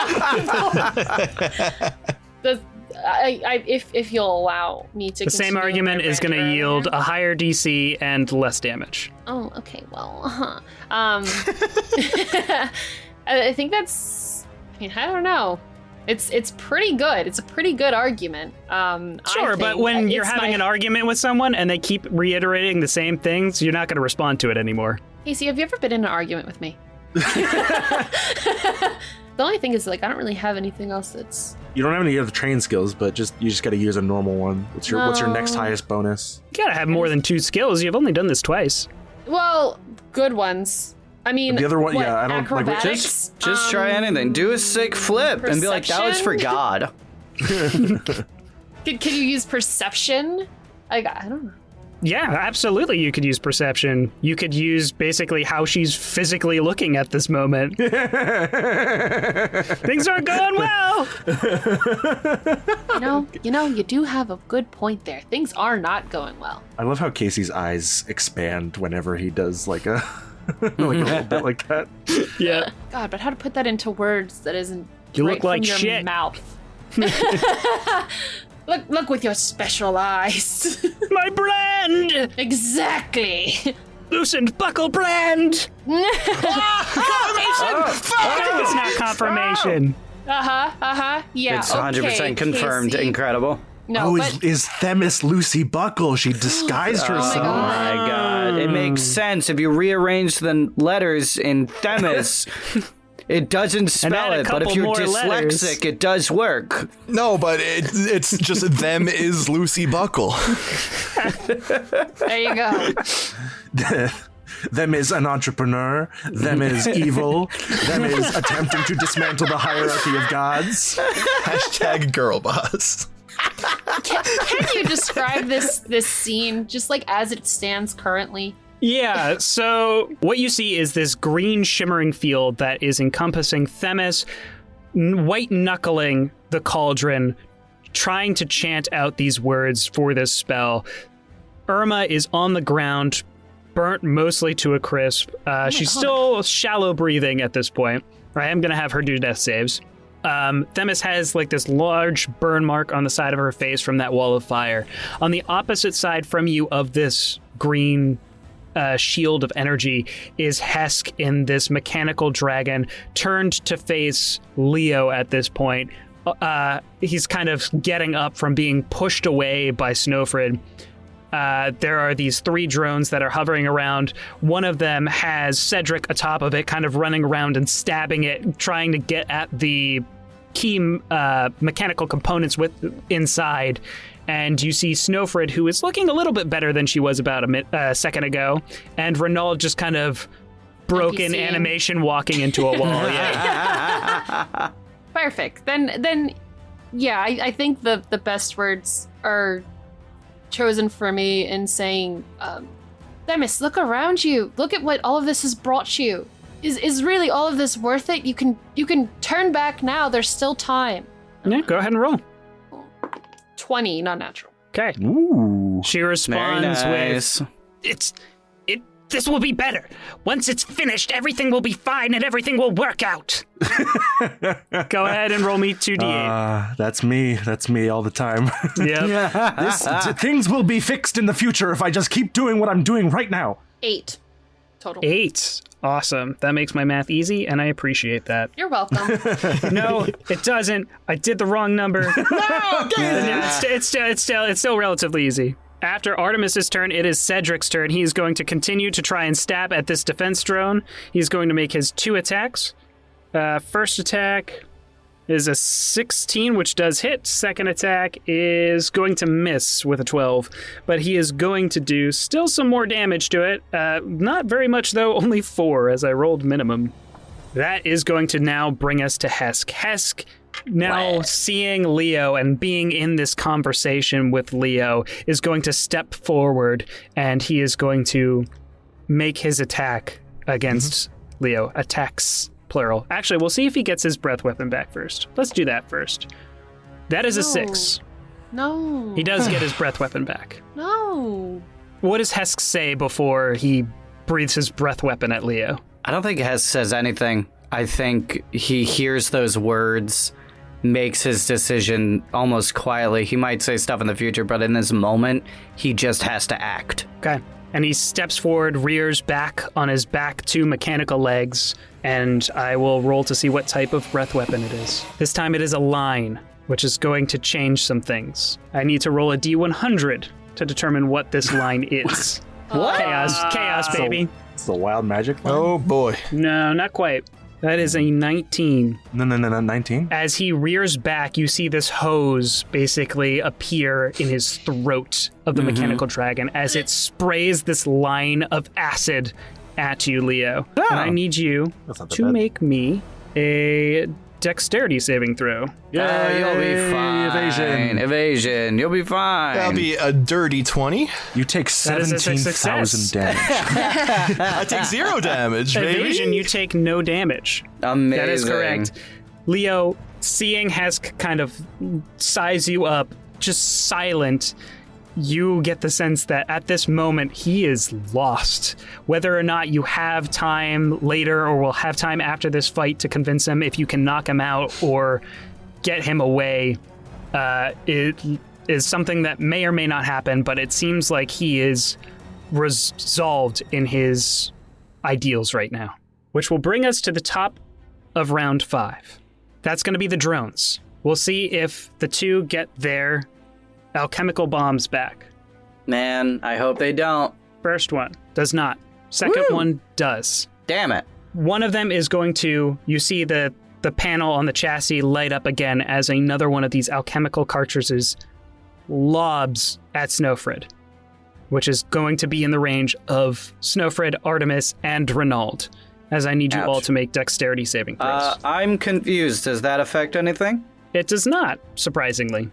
C: if you'll allow me to.
B: The same
C: continue
B: argument
C: with my
B: is going to
C: banter
B: yield
C: here.
B: a higher DC and less damage.
C: Oh, okay. Well, I think that's. I mean, I don't know. It's pretty good. It's a pretty good argument.
B: Sure, but when you're having an argument with someone and they keep reiterating the same things, you're not going to respond to it anymore.
C: Casey, have you ever been in an argument with me? The only thing is, like, I don't really have anything else that's.
G: You don't have any other train skills, but you just got to use a normal one. What's your next highest bonus?
B: You gotta have more than 2 skills. You've only done this twice.
C: Well, good ones. I mean,
G: The other one,
C: what,
G: yeah, I don't like.
C: acrobatics?
F: Just try anything. Do a sick flip and be like, that was for
C: Perception?
F: God.
C: Could you use perception? I don't know.
B: Yeah, absolutely. You could use perception. You could use basically how she's physically looking at this moment. Things aren't going well.
C: You do have a good point there. Things are not going well.
G: I love how Casey's eyes expand whenever he does like a like a little bit like that.
B: Yeah.
C: God, but how to put that into words that isn't
B: You
C: right
B: look like
C: from your
B: shit.
C: mouth? Look with your special eyes.
B: My brand!
C: Exactly.
B: Loosened buckle brand! It's not confirmation.
C: Yeah.
F: It's 100%
C: okay,
F: confirmed.
C: Casey.
F: Incredible.
C: No, but
G: is Themis Lucy Buckle? She disguised herself.
F: Oh my god. It makes sense. If you rearrange the letters in Themis, it doesn't spell
B: add a
F: it. But if
B: couple
F: you're
B: more
F: dyslexic,
B: letters.
F: it does work.
E: No, but it's just them is Lucy Buckle.
C: there you go.
G: Them is an entrepreneur. Them is evil. Them is attempting to dismantle the hierarchy of gods.
E: Hashtag girl boss.
C: Can you describe this scene just like as it stands currently?
B: Yeah, so what you see is this green shimmering field that is encompassing Themis, white-knuckling the cauldron, trying to chant out these words for this spell. Irma is on the ground, burnt mostly to a crisp. She's still shallow breathing at this point. I am going to have her do death saves. Themis has like this large burn mark on the side of her face from that wall of fire. On the opposite side from you of this green shield of energy is Hesk in this mechanical dragon, turned to face Leo at this point. He's kind of getting up from being pushed away by Snøfrid. There are these 3 drones that are hovering around. One of them has Cedric atop of it, kind of running around and stabbing it, trying to get at the key mechanical components inside. And you see Snøfrid, who is looking a little bit better than she was about a second ago, and Renald just kind of broken
C: NPC-ing.
B: animation walking into a wall. Yeah.
C: Perfect. Then, yeah, I think the best words are chosen for me in saying, Themis, look around you. Look at what all of this has brought you. Is really all of this worth it? You can turn back now. There's still time.
B: Yeah, go ahead and roll.
C: 20, not natural.
B: Okay.
G: Ooh.
B: She
F: Very
B: responds
F: nice.
B: with, this will be better. Once it's finished, everything will be fine and everything will work out. Go ahead and roll me 2d8.
G: That's me. That's me all the time.
B: Yep.
G: Things will be fixed in the future if I just keep doing what I'm doing right now.
C: 8 total.
B: 8. Awesome. That makes my math easy, and I appreciate that.
C: You're welcome.
B: No, it doesn't. I did the wrong number. No, it's still relatively easy. After Artemis's turn, it is Cedric's turn. He's going to continue to try and stab at this defense drone. He's going to make his 2 attacks. First attack is a 16, which does hit. Second attack is going to miss with a 12. But he is going to do still some more damage to it. Not very much, though. Only 4, as I rolled minimum. That is going to now bring us to Hesk. Hesk, now seeing Leo and being in this conversation with Leo, is going to step forward, and he is going to make his attack against Leo. Attacks, plural. Actually, we'll see if he gets his breath weapon back first. Let's do that first. That is a 6.
C: No.
B: He does get his breath weapon back.
C: No.
B: What does Hesk say before he breathes his breath weapon at Leo?
F: I don't think Hess says anything. I think he hears those words makes his decision almost quietly. He might say stuff in the future, but in this moment, he just has to act.
B: Okay. And he steps forward, rears back on his back 2 mechanical legs, and I will roll to see what type of breath weapon it is. This time it is a line, which is going to change some things. I need to roll a D100 to determine what this line is.
F: What?
B: Chaos, baby.
G: It's the wild magic line?
E: Oh boy.
B: No, not quite. That is a 19.
A: No, 19?
B: As he rears back, you see this hose basically appear in his throat of the mechanical dragon as it sprays this line of acid at you, Leo.
F: Oh.
B: And I need you
G: That's not that
B: to
G: bad.
B: make me a dexterity saving throw.
F: You'll be fine. Evasion. You'll be fine.
E: That'll be a dirty 20.
A: You take
B: That is a
A: 17,000
B: success.
A: damage.
E: I take 0 damage, baby.
B: Evasion, you take no damage.
F: Amazing.
B: That is correct. Leo, seeing Hesk kind of size you up, just silent, you get the sense that at this moment he is lost. Whether or not you have time later or will have time after this fight to convince him if you can knock him out or get him away, it is something that may or may not happen, but it seems like he is resolved in his ideals right now. Which will bring us to the top of round 5. That's going to be the drones. We'll see if the 2 get their alchemical bombs back.
F: Man, I hope they don't.
B: First one does not. Second
F: Woo!
B: one does.
F: Damn it.
B: One of them is going to, you see the panel on the chassis light up again as another one of these alchemical cartridges lobs at Snøfrid, which is going to be in the range of Snøfrid, Artemis, and Renald, as I need you
F: Ouch.
B: all to make dexterity saving throws.
F: I'm confused. Does that affect anything?
B: It does not, surprisingly.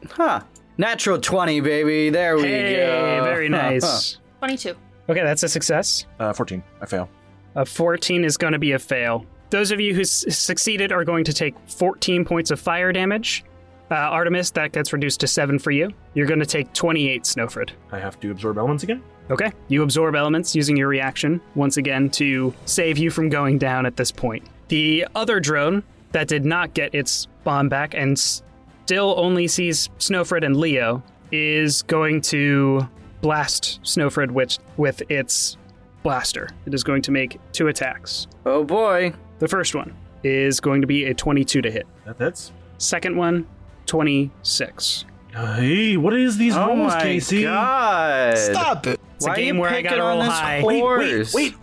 F: Huh. Natural 20, baby. There we
B: Hey,
F: go.
B: very nice.
C: 22.
B: Okay, that's a success.
A: 14. I fail.
B: A 14 is going to be a fail. Those of you who succeeded are going to take 14 points of fire damage. Artemis, that gets reduced to 7 for you. You're going to take 28, Snøfrid.
G: I have to absorb elements again?
B: Okay. You absorb elements using your reaction, once again, to save you from going down at this point. The other drone that did not get its bomb back and still only sees Snøfrid and Leo is going to blast Snøfrid with its blaster. It is going to make 2 attacks.
F: Oh boy.
B: The first one is going to be a 22 to hit.
G: That's...
B: Second one, 26.
G: Hey, what is these
F: Oh
G: rolls,
F: my
G: Casey?
F: god.
E: Stop it.
B: It's a game where I gotta roll high.
A: Wait, Artemis! Wheel.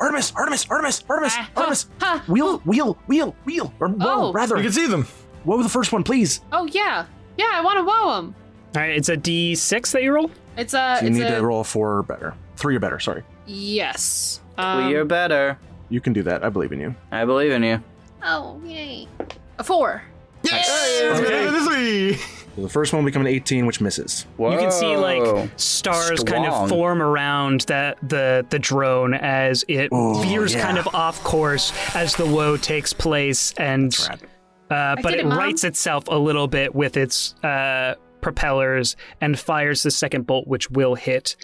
A: Or whoa,
C: Oh.
A: rather.
E: You can see them.
A: Whoa, the first one, please.
C: Oh, yeah. Yeah, I want to wow him.
B: All right, it's a D6 that you roll?
C: It's
A: So
C: a...
A: you
C: it's
A: need
C: a,
A: to roll 4 or better. 3 or better, sorry.
C: Yes.
F: We are better.
A: You can do that. I believe in you.
F: I believe in you.
C: Oh, yay. A 4.
E: Okay.
A: So the first one will become an 18, which misses.
F: Whoa.
B: You can see like stars kind of
F: Strong.
B: form around the drone as it veers kind of off course as the woe takes place, and but
C: did
B: it
C: it, Mom.
B: rights itself a little bit with its propellers and fires the second bolt, which will hit.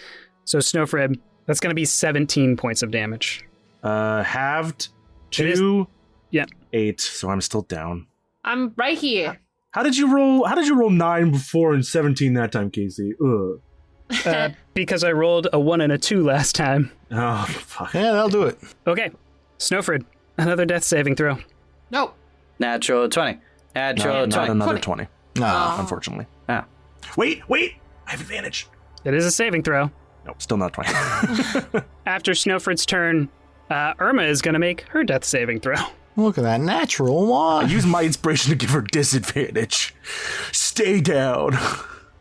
B: So Snøfrid, that's going to be 17 points of damage.
A: Halved
B: It is-
A: 2,
B: Yeah.
A: 8, so I'm still down.
C: I'm right here.
G: How did you roll 9 before and 17 that time, Casey? Ugh.
B: Because I rolled a 1 and a 2 last time.
G: Oh, fuck.
E: Yeah, that'll do it.
B: Okay, Snøfrid, another death saving throw.
C: Nope.
F: Natural 20. Natural
A: Not
F: 20.
A: another 20,
E: No.
A: unfortunately.
F: Ah.
A: Wait! I have advantage.
B: It is a saving throw.
A: No, still not 20.
B: After Snøfrid's turn, Irma is going to make her death saving throw.
E: Look at that natural one.
A: Use my inspiration to give her disadvantage. Stay down.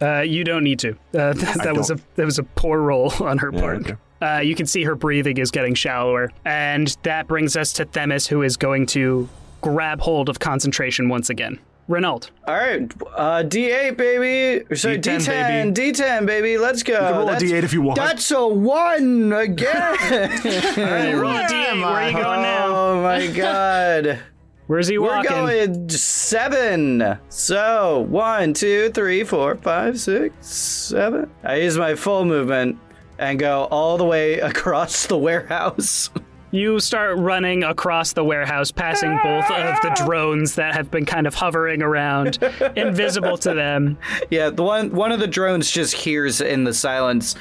B: You don't need to. That was a poor roll on her part.
A: okay.
B: You can see her breathing is getting shallower, and that brings us to Themis, who is going to grab hold of concentration once again. Renald.
F: All right. D8, baby. Sorry,
A: D10,
F: D10. D10, baby. Let's go.
A: You can roll a
F: That's-
A: D8 if you want.
F: That's a 1 again.
B: All right, roll a D8. Where are you going now?
F: Oh my god.
B: Where's he
F: We're
B: walking?
F: going 7. So 1, 2, 3, 4, 5, 6, 7. I use my full movement and go all the way across the warehouse.
B: You start running across the warehouse, passing both of the drones that have been kind of hovering around, invisible to them.
F: Yeah, the one of the drones just hears in the silence,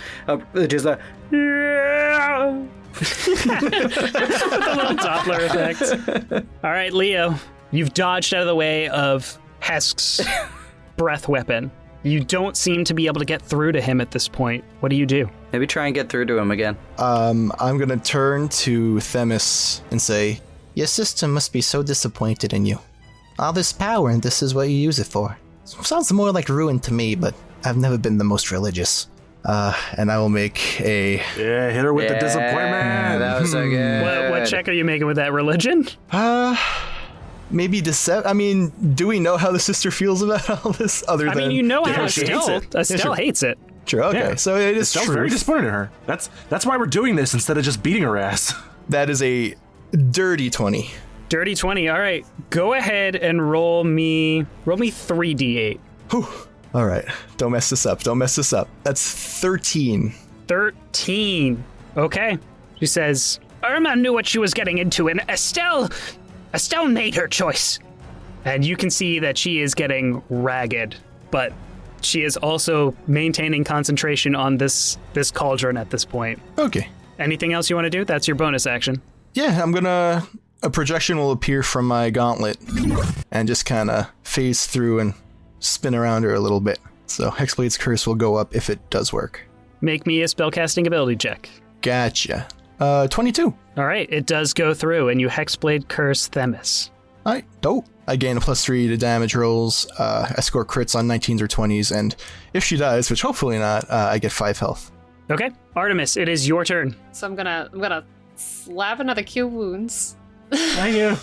F: just a
B: With a little Doppler effect. All right, Leo, you've dodged out of the way of Hesk's breath weapon. You don't seem to be able to get through to him at this point. What do you do?
F: maybe try and get through to him again.
E: I'm gonna turn to Themis and say, "Your sister must be so disappointed in you. All this power, and this is what you use it for. Sounds more like ruin to me, but I've never been the most religious." And I will make a...
G: Yeah, hit her with the disappointment.
F: That was so good.
B: What check are you making with that religion?
E: Maybe I mean, do we know how the sister feels about all this? Other than
B: you know
G: Yeah,
B: how
G: she hates
B: Estelle,
G: it.
B: Estelle hates it.
E: True. Okay,
G: Yeah.
E: so it is
G: Estelle's
E: true.
G: very disappointed in her. That's why we're doing this instead of just beating her ass.
E: That is a dirty 20.
B: Dirty 20. All right, go ahead and roll me 3d8.
E: Whew. All right, don't mess this up. That's 13.
B: 13. Okay. She says, Irma knew what she was getting into, and Estelle made her choice. And you can see that she is getting ragged, but she is also maintaining concentration on this cauldron at this point.
E: Okay.
B: Anything else you want to do? That's your bonus action.
E: Yeah, a projection will appear from my gauntlet and just kind of phase through and spin around her a little bit. So Hexblade's Curse will go up if it does work.
B: Make me a spellcasting ability check.
E: Gotcha. 22.
B: All right, it does go through, and you Hexblade Curse Themis.
E: All right, dope. I gain a +3 to damage rolls. I score crits on 19s or 20s, and if she dies, which hopefully not, I get 5 health.
B: Okay, Artemis, it is your turn.
C: So I'm gonna slap another Cure Wounds
G: Thank you.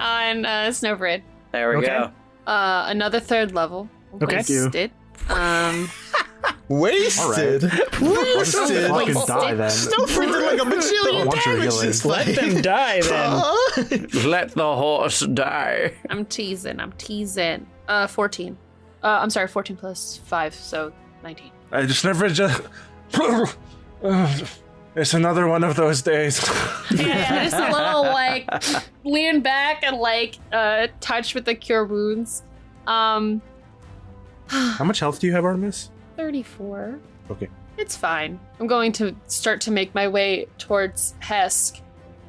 C: on Snøfrid.
F: There we
B: Okay.
F: go.
C: Another 3rd level.
B: Okay.
C: Wasted.
E: Wasted.
G: I'll just fucking die then.
E: Snøfrid did like a bajillion
G: Want your
E: damage
G: healing.
E: this
B: Let them die then.
F: Let the horse die.
C: I'm teasing. 14. I'm sorry, 14 plus 5, so 19.
G: I just never just... It's another one of those days.
C: Yeah, just a little lean back and touch with the Cure Wounds.
G: How much health do you have, Artemis?
C: 34.
G: Okay.
C: It's fine. I'm going to start to make my way towards Hesk.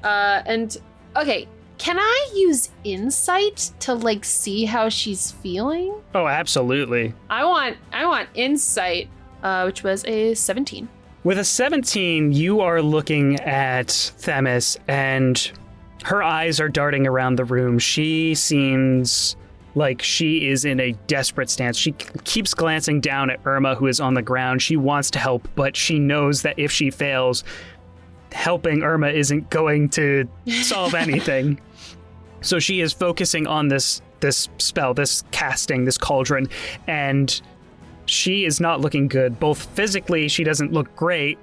C: Okay, can I use insight to see how she's feeling?
B: Oh, absolutely.
C: I want insight, which was a 17.
B: With a 17, you are looking at Themis, and her eyes are darting around the room. She seems like she is in a desperate stance. She keeps glancing down at Irma, who is on the ground. She wants to help, but she knows that if she fails, helping Irma isn't going to solve anything. So she is focusing on this spell, this casting, this cauldron, and she is not looking good. Both physically, she doesn't look great.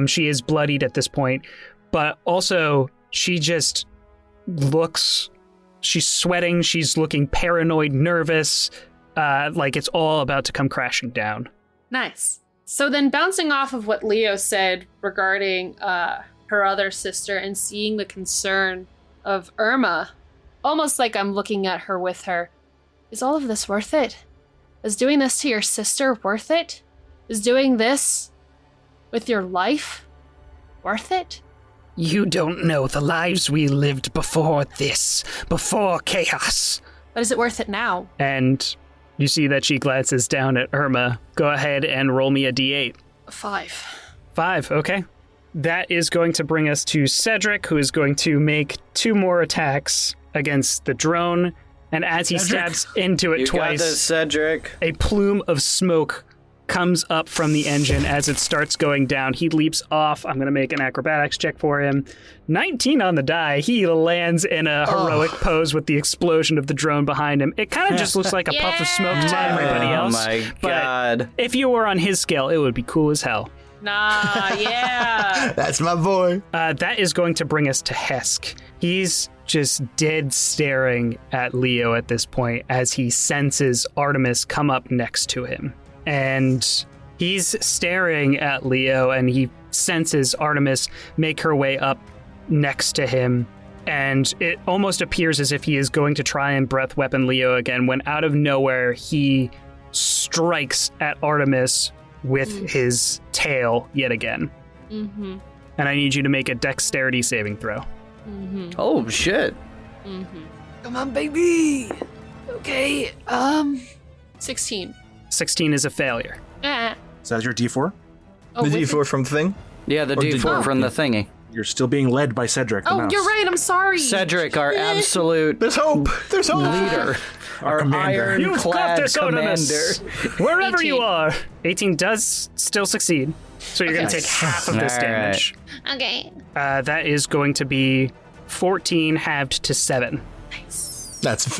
B: She is bloodied at this point, but also she just looks... She's sweating. She's looking paranoid, nervous, like it's all about to come crashing down.
C: Nice. So then bouncing off of what Leo said regarding her other sister and seeing the concern of Irma, almost like I'm looking at her with her, is all of this worth it? Is doing this to your sister worth it? Is doing this with your life worth it?
B: You don't know the lives we lived before this, before chaos.
C: But is it worth it now?
B: And you see that she glances down at Irma. Go ahead and roll me a d8.
C: 5.
B: 5, okay. That is going to bring us to Cedric, who is going to make 2 more attacks against the drone. And as he stabs into it
F: You got
B: twice,
F: this, Cedric.
B: a plume of smoke comes up from the engine as it starts going down. He leaps off. I'm going to make an acrobatics check for him. 19 on the die. He lands in a heroic pose with the explosion of the drone behind him. It kind of just looks like a puff of smoke to everybody else.
F: Oh my
B: but
F: god.
B: if you were on his scale, it would be cool as hell.
C: Nah, yeah.
E: That's my boy.
B: That is going to bring us to Hesk. He's just dead staring at Leo at this point as he senses Artemis come up next to him. And He's staring at Leo, and he senses Artemis make her way up next to him. And it almost appears as if he is going to try and breath weapon Leo again, when out of nowhere, he strikes at Artemis with his tail yet again.
C: Mm-hmm.
B: And I need you to make a dexterity saving throw.
C: Mm-hmm.
F: Oh, shit.
C: Mm-hmm.
H: Come on, baby. Okay.
C: 16.
B: 16 is a failure.
C: Ah.
A: Is that your D4?
C: Oh,
E: The
C: with
E: D4 from the thing?
F: Yeah, the
E: Or did
F: D4
E: you-
F: from the thingy.
A: You're still being led by Cedric. The
C: Oh,
A: mouse.
C: you're right. I'm sorry.
F: Cedric, our absolute
E: There's hope! There's hope!
F: leader. Our
A: commander.
B: You've got
F: ironclad
B: this, Artemis!
F: commander.
B: Wherever you
C: 18.
B: are. 18 does still succeed. So you're going to
C: Okay.
B: take half of this
F: All right.
B: damage.
C: Okay.
B: That is going to be 14 halved to 7.
E: That's,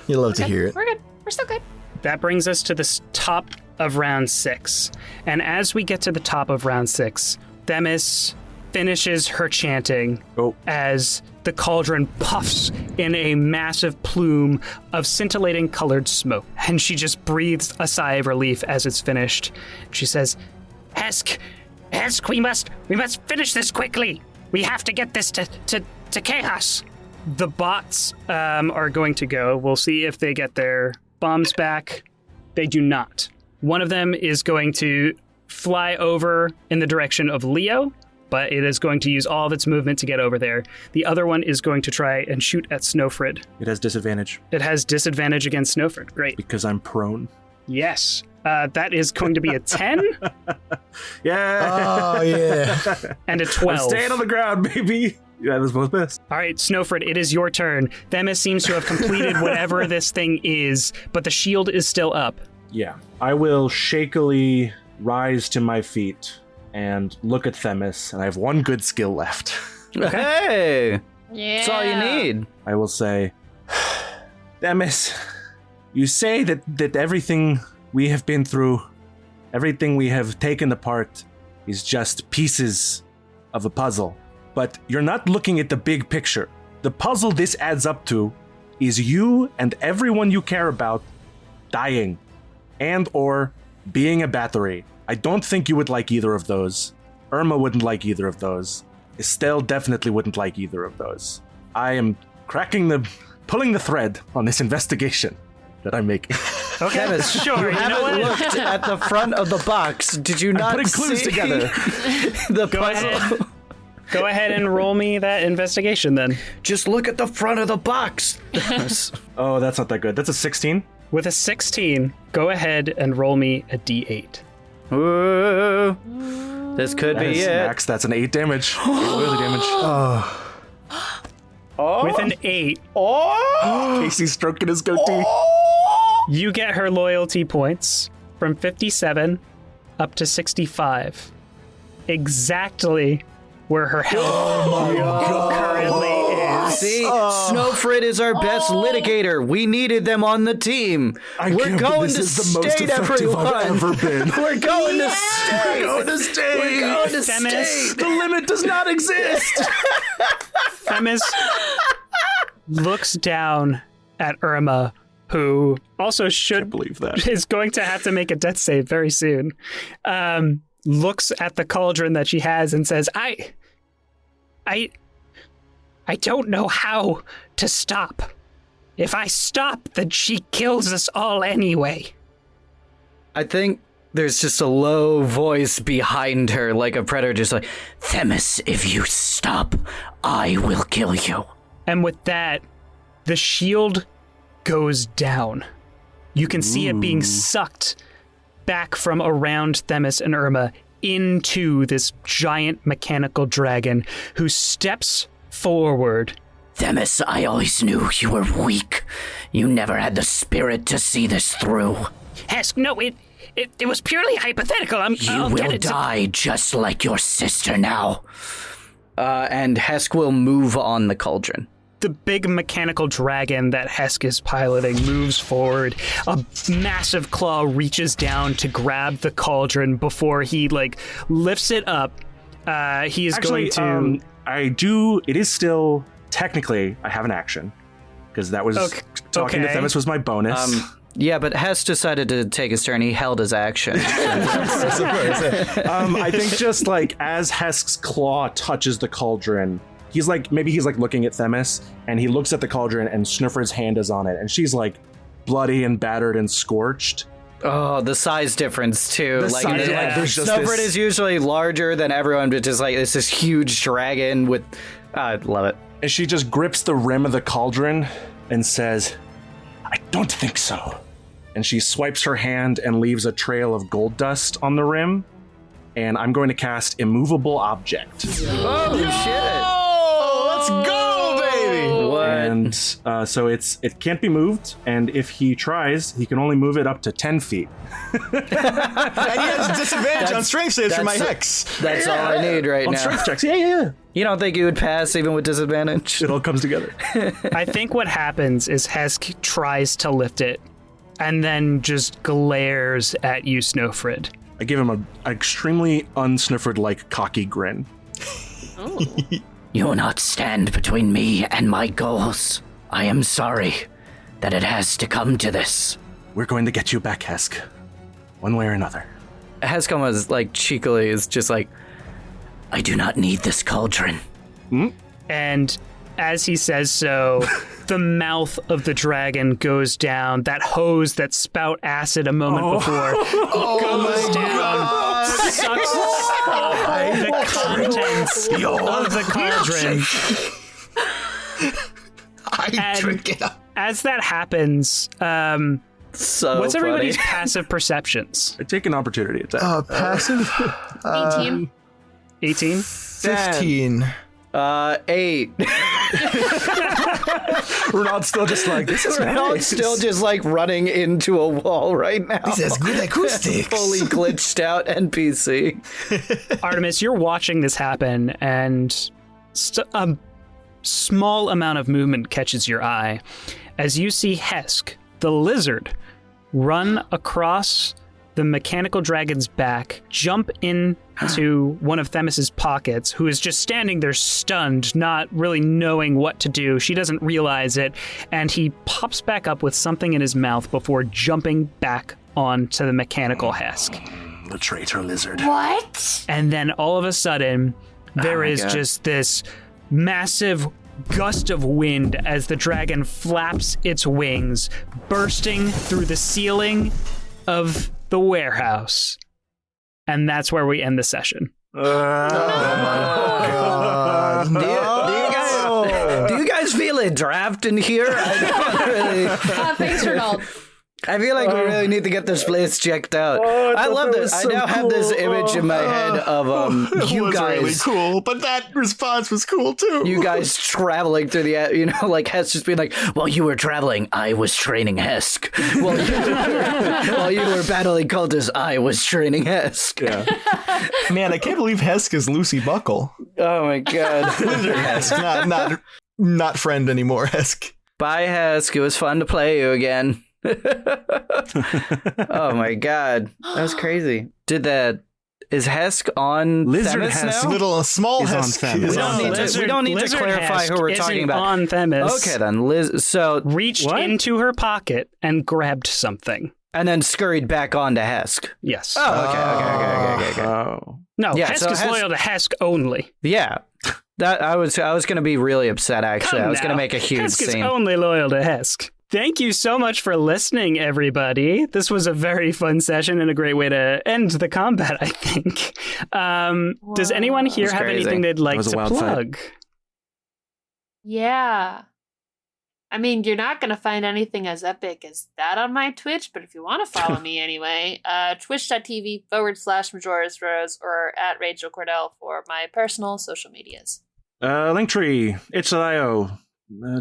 E: you love to hear it.
C: We're good. We're still good.
B: That brings us to the top of round 6. And as we get to the top of round 6, Themis finishes her chanting as the cauldron puffs in a massive plume of scintillating colored smoke. And she just breathes a sigh of relief as it's finished. She says, Hesk, we must finish this quickly. We have to get this to chaos. The bots are going to go. We'll see if they get their bombs back. They do not. One of them is going to fly over in the direction of Leo, but it is going to use all of its movement to get over there. The other one is going to try and shoot at Snøfrid.
A: It has disadvantage
B: It has disadvantage against Snøfrid. Great.
A: because I'm prone.
B: Yes. That is going to be a 10
A: Yeah.
E: Oh, yeah.
B: and a
A: I'm
B: 12.
A: staying on the ground, baby. Yeah, that was both best.
B: All right, Snøfrid, it is your turn. Themis seems to have completed whatever this thing is, but the shield is still up.
A: Yeah. I will shakily rise to my feet and look at Themis, and I have one good skill left.
F: Hey,
C: Yeah.
F: that's all you need.
A: I will say, Themis, you say that everything we have been through, everything we have taken apart, is just pieces of a puzzle. But you're not looking at the big picture. The puzzle this adds up to is you and everyone you care about dying and or being a battery. I don't think you would like either of those. Irma wouldn't like either of those. Estelle definitely wouldn't like either of those. I am pulling the thread on this investigation that I'm making.
B: Okay,
F: Themis,
B: sure.
F: you
B: You know
F: haven't
B: what?
F: looked at the front of the box. Did you not
A: putting clues
F: see
A: together.
F: the
B: Go
F: puzzle?
B: ahead. Go ahead and roll me that investigation then.
F: Just look at the front of the box.
A: Oh, that's not that good. That's a 16.
B: With a 16, go ahead and roll me a d8.
F: Ooh, this could
A: That
F: be
A: is
F: it.
A: max. That's an 8 damage. 8 oily damage.
B: With an 8,
A: Casey's stroking his goatee.
B: you get her loyalty points from 57 up to 65. Exactly where her health currently is.
F: See, Snøfrid is our best litigator. We needed them on the team. We're going to state, everyone. We're going to state. We're going to state. We're going to
B: Themis.
F: state.
A: The limit does not exist.
B: Themis looks down at Irma, who also should
A: Believe that.
B: is going to have to make a death save very soon. Looks at the cauldron that she has and says, I don't know how to stop. If I stop, then she kills us all anyway.
F: I think there's just a low voice behind her, like a predator, just like,
D: Themis, if you stop, I will kill you.
B: And with that, the shield goes down. You can see it being sucked back from around Themis and Irma into this giant mechanical dragon who steps forward.
D: Themis, I always knew you were weak. You never had the spirit to see this through.
B: Hesk, no, it was purely hypothetical.
D: You
B: I'll get
D: will
B: it.
D: die just like your sister now.
F: and Hesk will move on the cauldron.
B: The big mechanical dragon that Hesk is piloting moves forward. A massive claw reaches down to grab the cauldron before he lifts it up. He is going to.
A: It is still technically I have an action because that was talking to
B: okay.
A: Themis was my bonus.
F: Yeah, but Hess decided to take his turn. He held his action.
G: I think just like as Hesk's claw touches the cauldron, he's like looking at Themis, and he looks at the cauldron, and Snøfrid's hand is on it, and she's like bloody and battered and scorched.
F: Oh, the size difference too.
G: There's just
F: Snøfrid
G: this-
F: is usually larger than everyone, but just like it's this huge dragon with. I love it.
G: And she just grips the rim of the cauldron and says, "I don't think so." And she swipes her hand and leaves a trail of gold dust on the rim. And I'm going to cast Immovable Object.
F: Holy shit!
E: Let's go, baby!
F: What?
G: And so it can't be moved. And if he tries, he can only move it up to 10 feet.
E: And he has disadvantage on strength saves for my
F: that's-
E: hex.
F: That's all I need right
G: On
F: now.
G: strength checks, yeah.
F: You don't think you would pass even with disadvantage?
G: It all comes together.
B: I think what happens is Hesk tries to lift it and then just glares at you, Snøfrid.
G: I give him an extremely un-Snøfrid-like cocky grin.
D: You will not stand between me and my goals. I am sorry that it has to come to this.
G: We're going to get you back, Hesk. One way or another.
F: Hescom was like cheekily is just like,
D: I do not need this cauldron.
B: And as he says so, the mouth of the dragon goes down. That hose that spout acid a moment before goes down, sucks up the contents of the cauldron.
E: I drink it up.
B: As that happens,
F: so
B: what's
F: funny.
B: everybody's passive perceptions?
G: I take an opportunity attack.
E: Passive?
C: 18.
B: 18?
E: 15.
F: 8.
G: Renald's still just like, this is
F: Renald's
G: nice.
F: still just like running into a wall right now.
E: This has good acoustics.
F: Fully glitched out NPC.
B: Artemis, you're watching this happen, and a small amount of movement catches your eye as you see Hesk, the lizard, run across the mechanical dragon's back, jump into one of Themis's pockets, who is just standing there stunned, not really knowing what to do. She doesn't realize it, and he pops back up with something in his mouth before jumping back onto the mechanical Hesk.
G: The traitor lizard.
C: What?
B: And then all of a sudden, there is just this massive gust of wind as the dragon flaps its wings, bursting through the ceiling of the warehouse. And that's where we end the session.
F: Do you guys feel a draft in here? I don't really.
C: Thanks, Renald.
F: I feel like we really need to get this place checked out. I love this. I now have this image in my head of you
E: was
F: guys.
E: really cool, but that response was cool too.
F: You guys traveling through the, like Hess just being like,
D: While you were traveling, I was training Hesk.
F: while you were battling cultists, I was training Hesk.
G: Yeah.
E: Man, I can't believe Hesk is Lucy Buckle.
F: Oh my god.
E: Lizard Hesk, not friend anymore, Hesk.
F: Bye, Hesk. It was fun to play you again. Oh my god. That was crazy. Is Hesk on
G: Lizard
F: Themis
G: Hesk.
F: now?
E: Little small
G: He's on
E: Hesk.
G: Themis.
E: is
F: We
E: on
F: don't need
E: Themis.
F: to- we don't need to clarify who we're talking about.
B: On Themis.
F: Okay then, so
B: Reached
G: What?
B: into her pocket and grabbed something.
F: and then scurried back onto Hesk.
B: Yes.
F: Oh, okay.
G: Oh.
B: No,
F: yeah,
B: Hesk
F: so
B: is
F: Hesk-
B: loyal to Hesk only.
F: Yeah. That I was going to be really upset actually.
B: Come
F: I was going to
B: now.
F: make a huge
B: Hesk is
F: scene.
B: only loyal to Hesk. Thank you so much for listening, everybody. This was a very fun session and a great way to end the combat, I think. Does anyone here
F: That's
B: have
F: crazy.
B: anything they'd like
G: was a
B: to
G: wild fight.
B: plug?
C: Yeah. I mean, you're not going to find anything as epic as that on my Twitch, but if you want to follow me anyway, twitch.tv/Majora's Rose or at Rachel Kordell for my personal social medias.
G: Linktree, itch.io.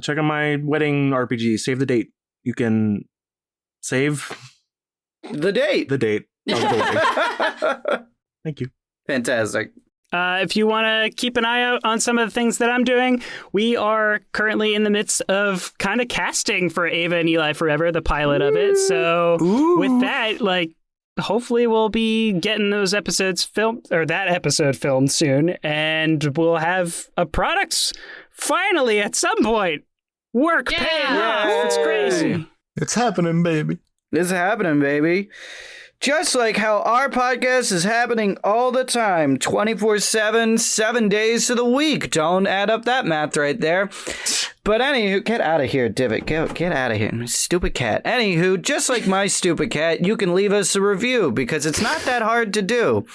G: Check out my wedding RPG. Save the date. You can save
F: The date.
G: the date. of the wedding. Thank you.
F: Fantastic.
B: If you want to keep an eye out on some of the things that I'm doing, we are currently in the midst of kind of casting for Ava and Eli Forever, the pilot of it. So with that, hopefully we'll be getting those episodes filmed, or that episode filmed soon, and we'll have a product finally at some point. Work paying off. It's crazy.
E: It's happening, baby.
F: It's happening, baby. Just like how our podcast is happening all the time, 24/7, 7 days of the week. Don't add up that math right there. But anywho, get out of here, Divot. Get out of here. Stupid cat. Anywho, just like my stupid cat, you can leave us a review because it's not that hard to do.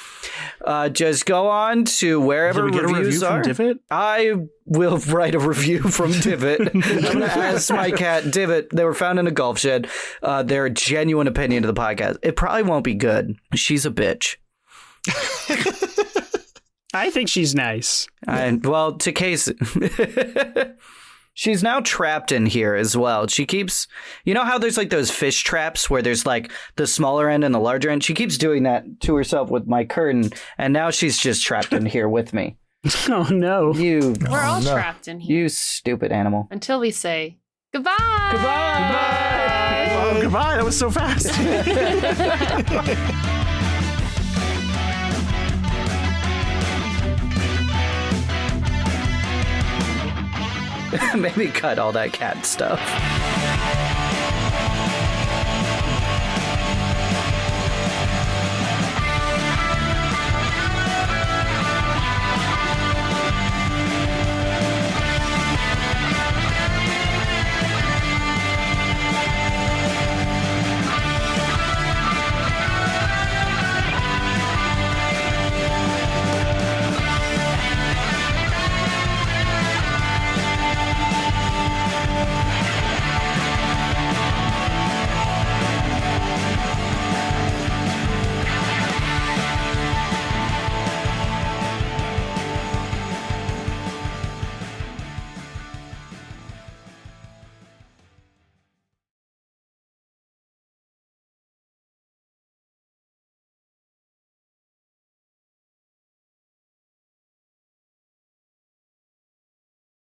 F: Just go on to wherever
G: Did we get a
F: reviews
G: review
F: are.
G: from Divot?
F: I will write a review from Divot. I'm going to ask my cat, Divot. They were found in a golf shed. Their genuine opinion of the podcast. It probably won't be good. She's a bitch.
B: I think she's nice.
F: Well, to case it. She's now trapped in here as well. She keeps, you know how there's like those fish traps where there's like the smaller end and the larger end? She keeps doing that to herself with my curtain, and now she's just trapped in here with me.
B: Oh, no.
F: We're
C: We're all trapped in here.
F: You stupid animal.
C: Until we say goodbye.
F: Goodbye.
G: Oh, goodbye. That was so fast.
F: Maybe cut all that cat stuff.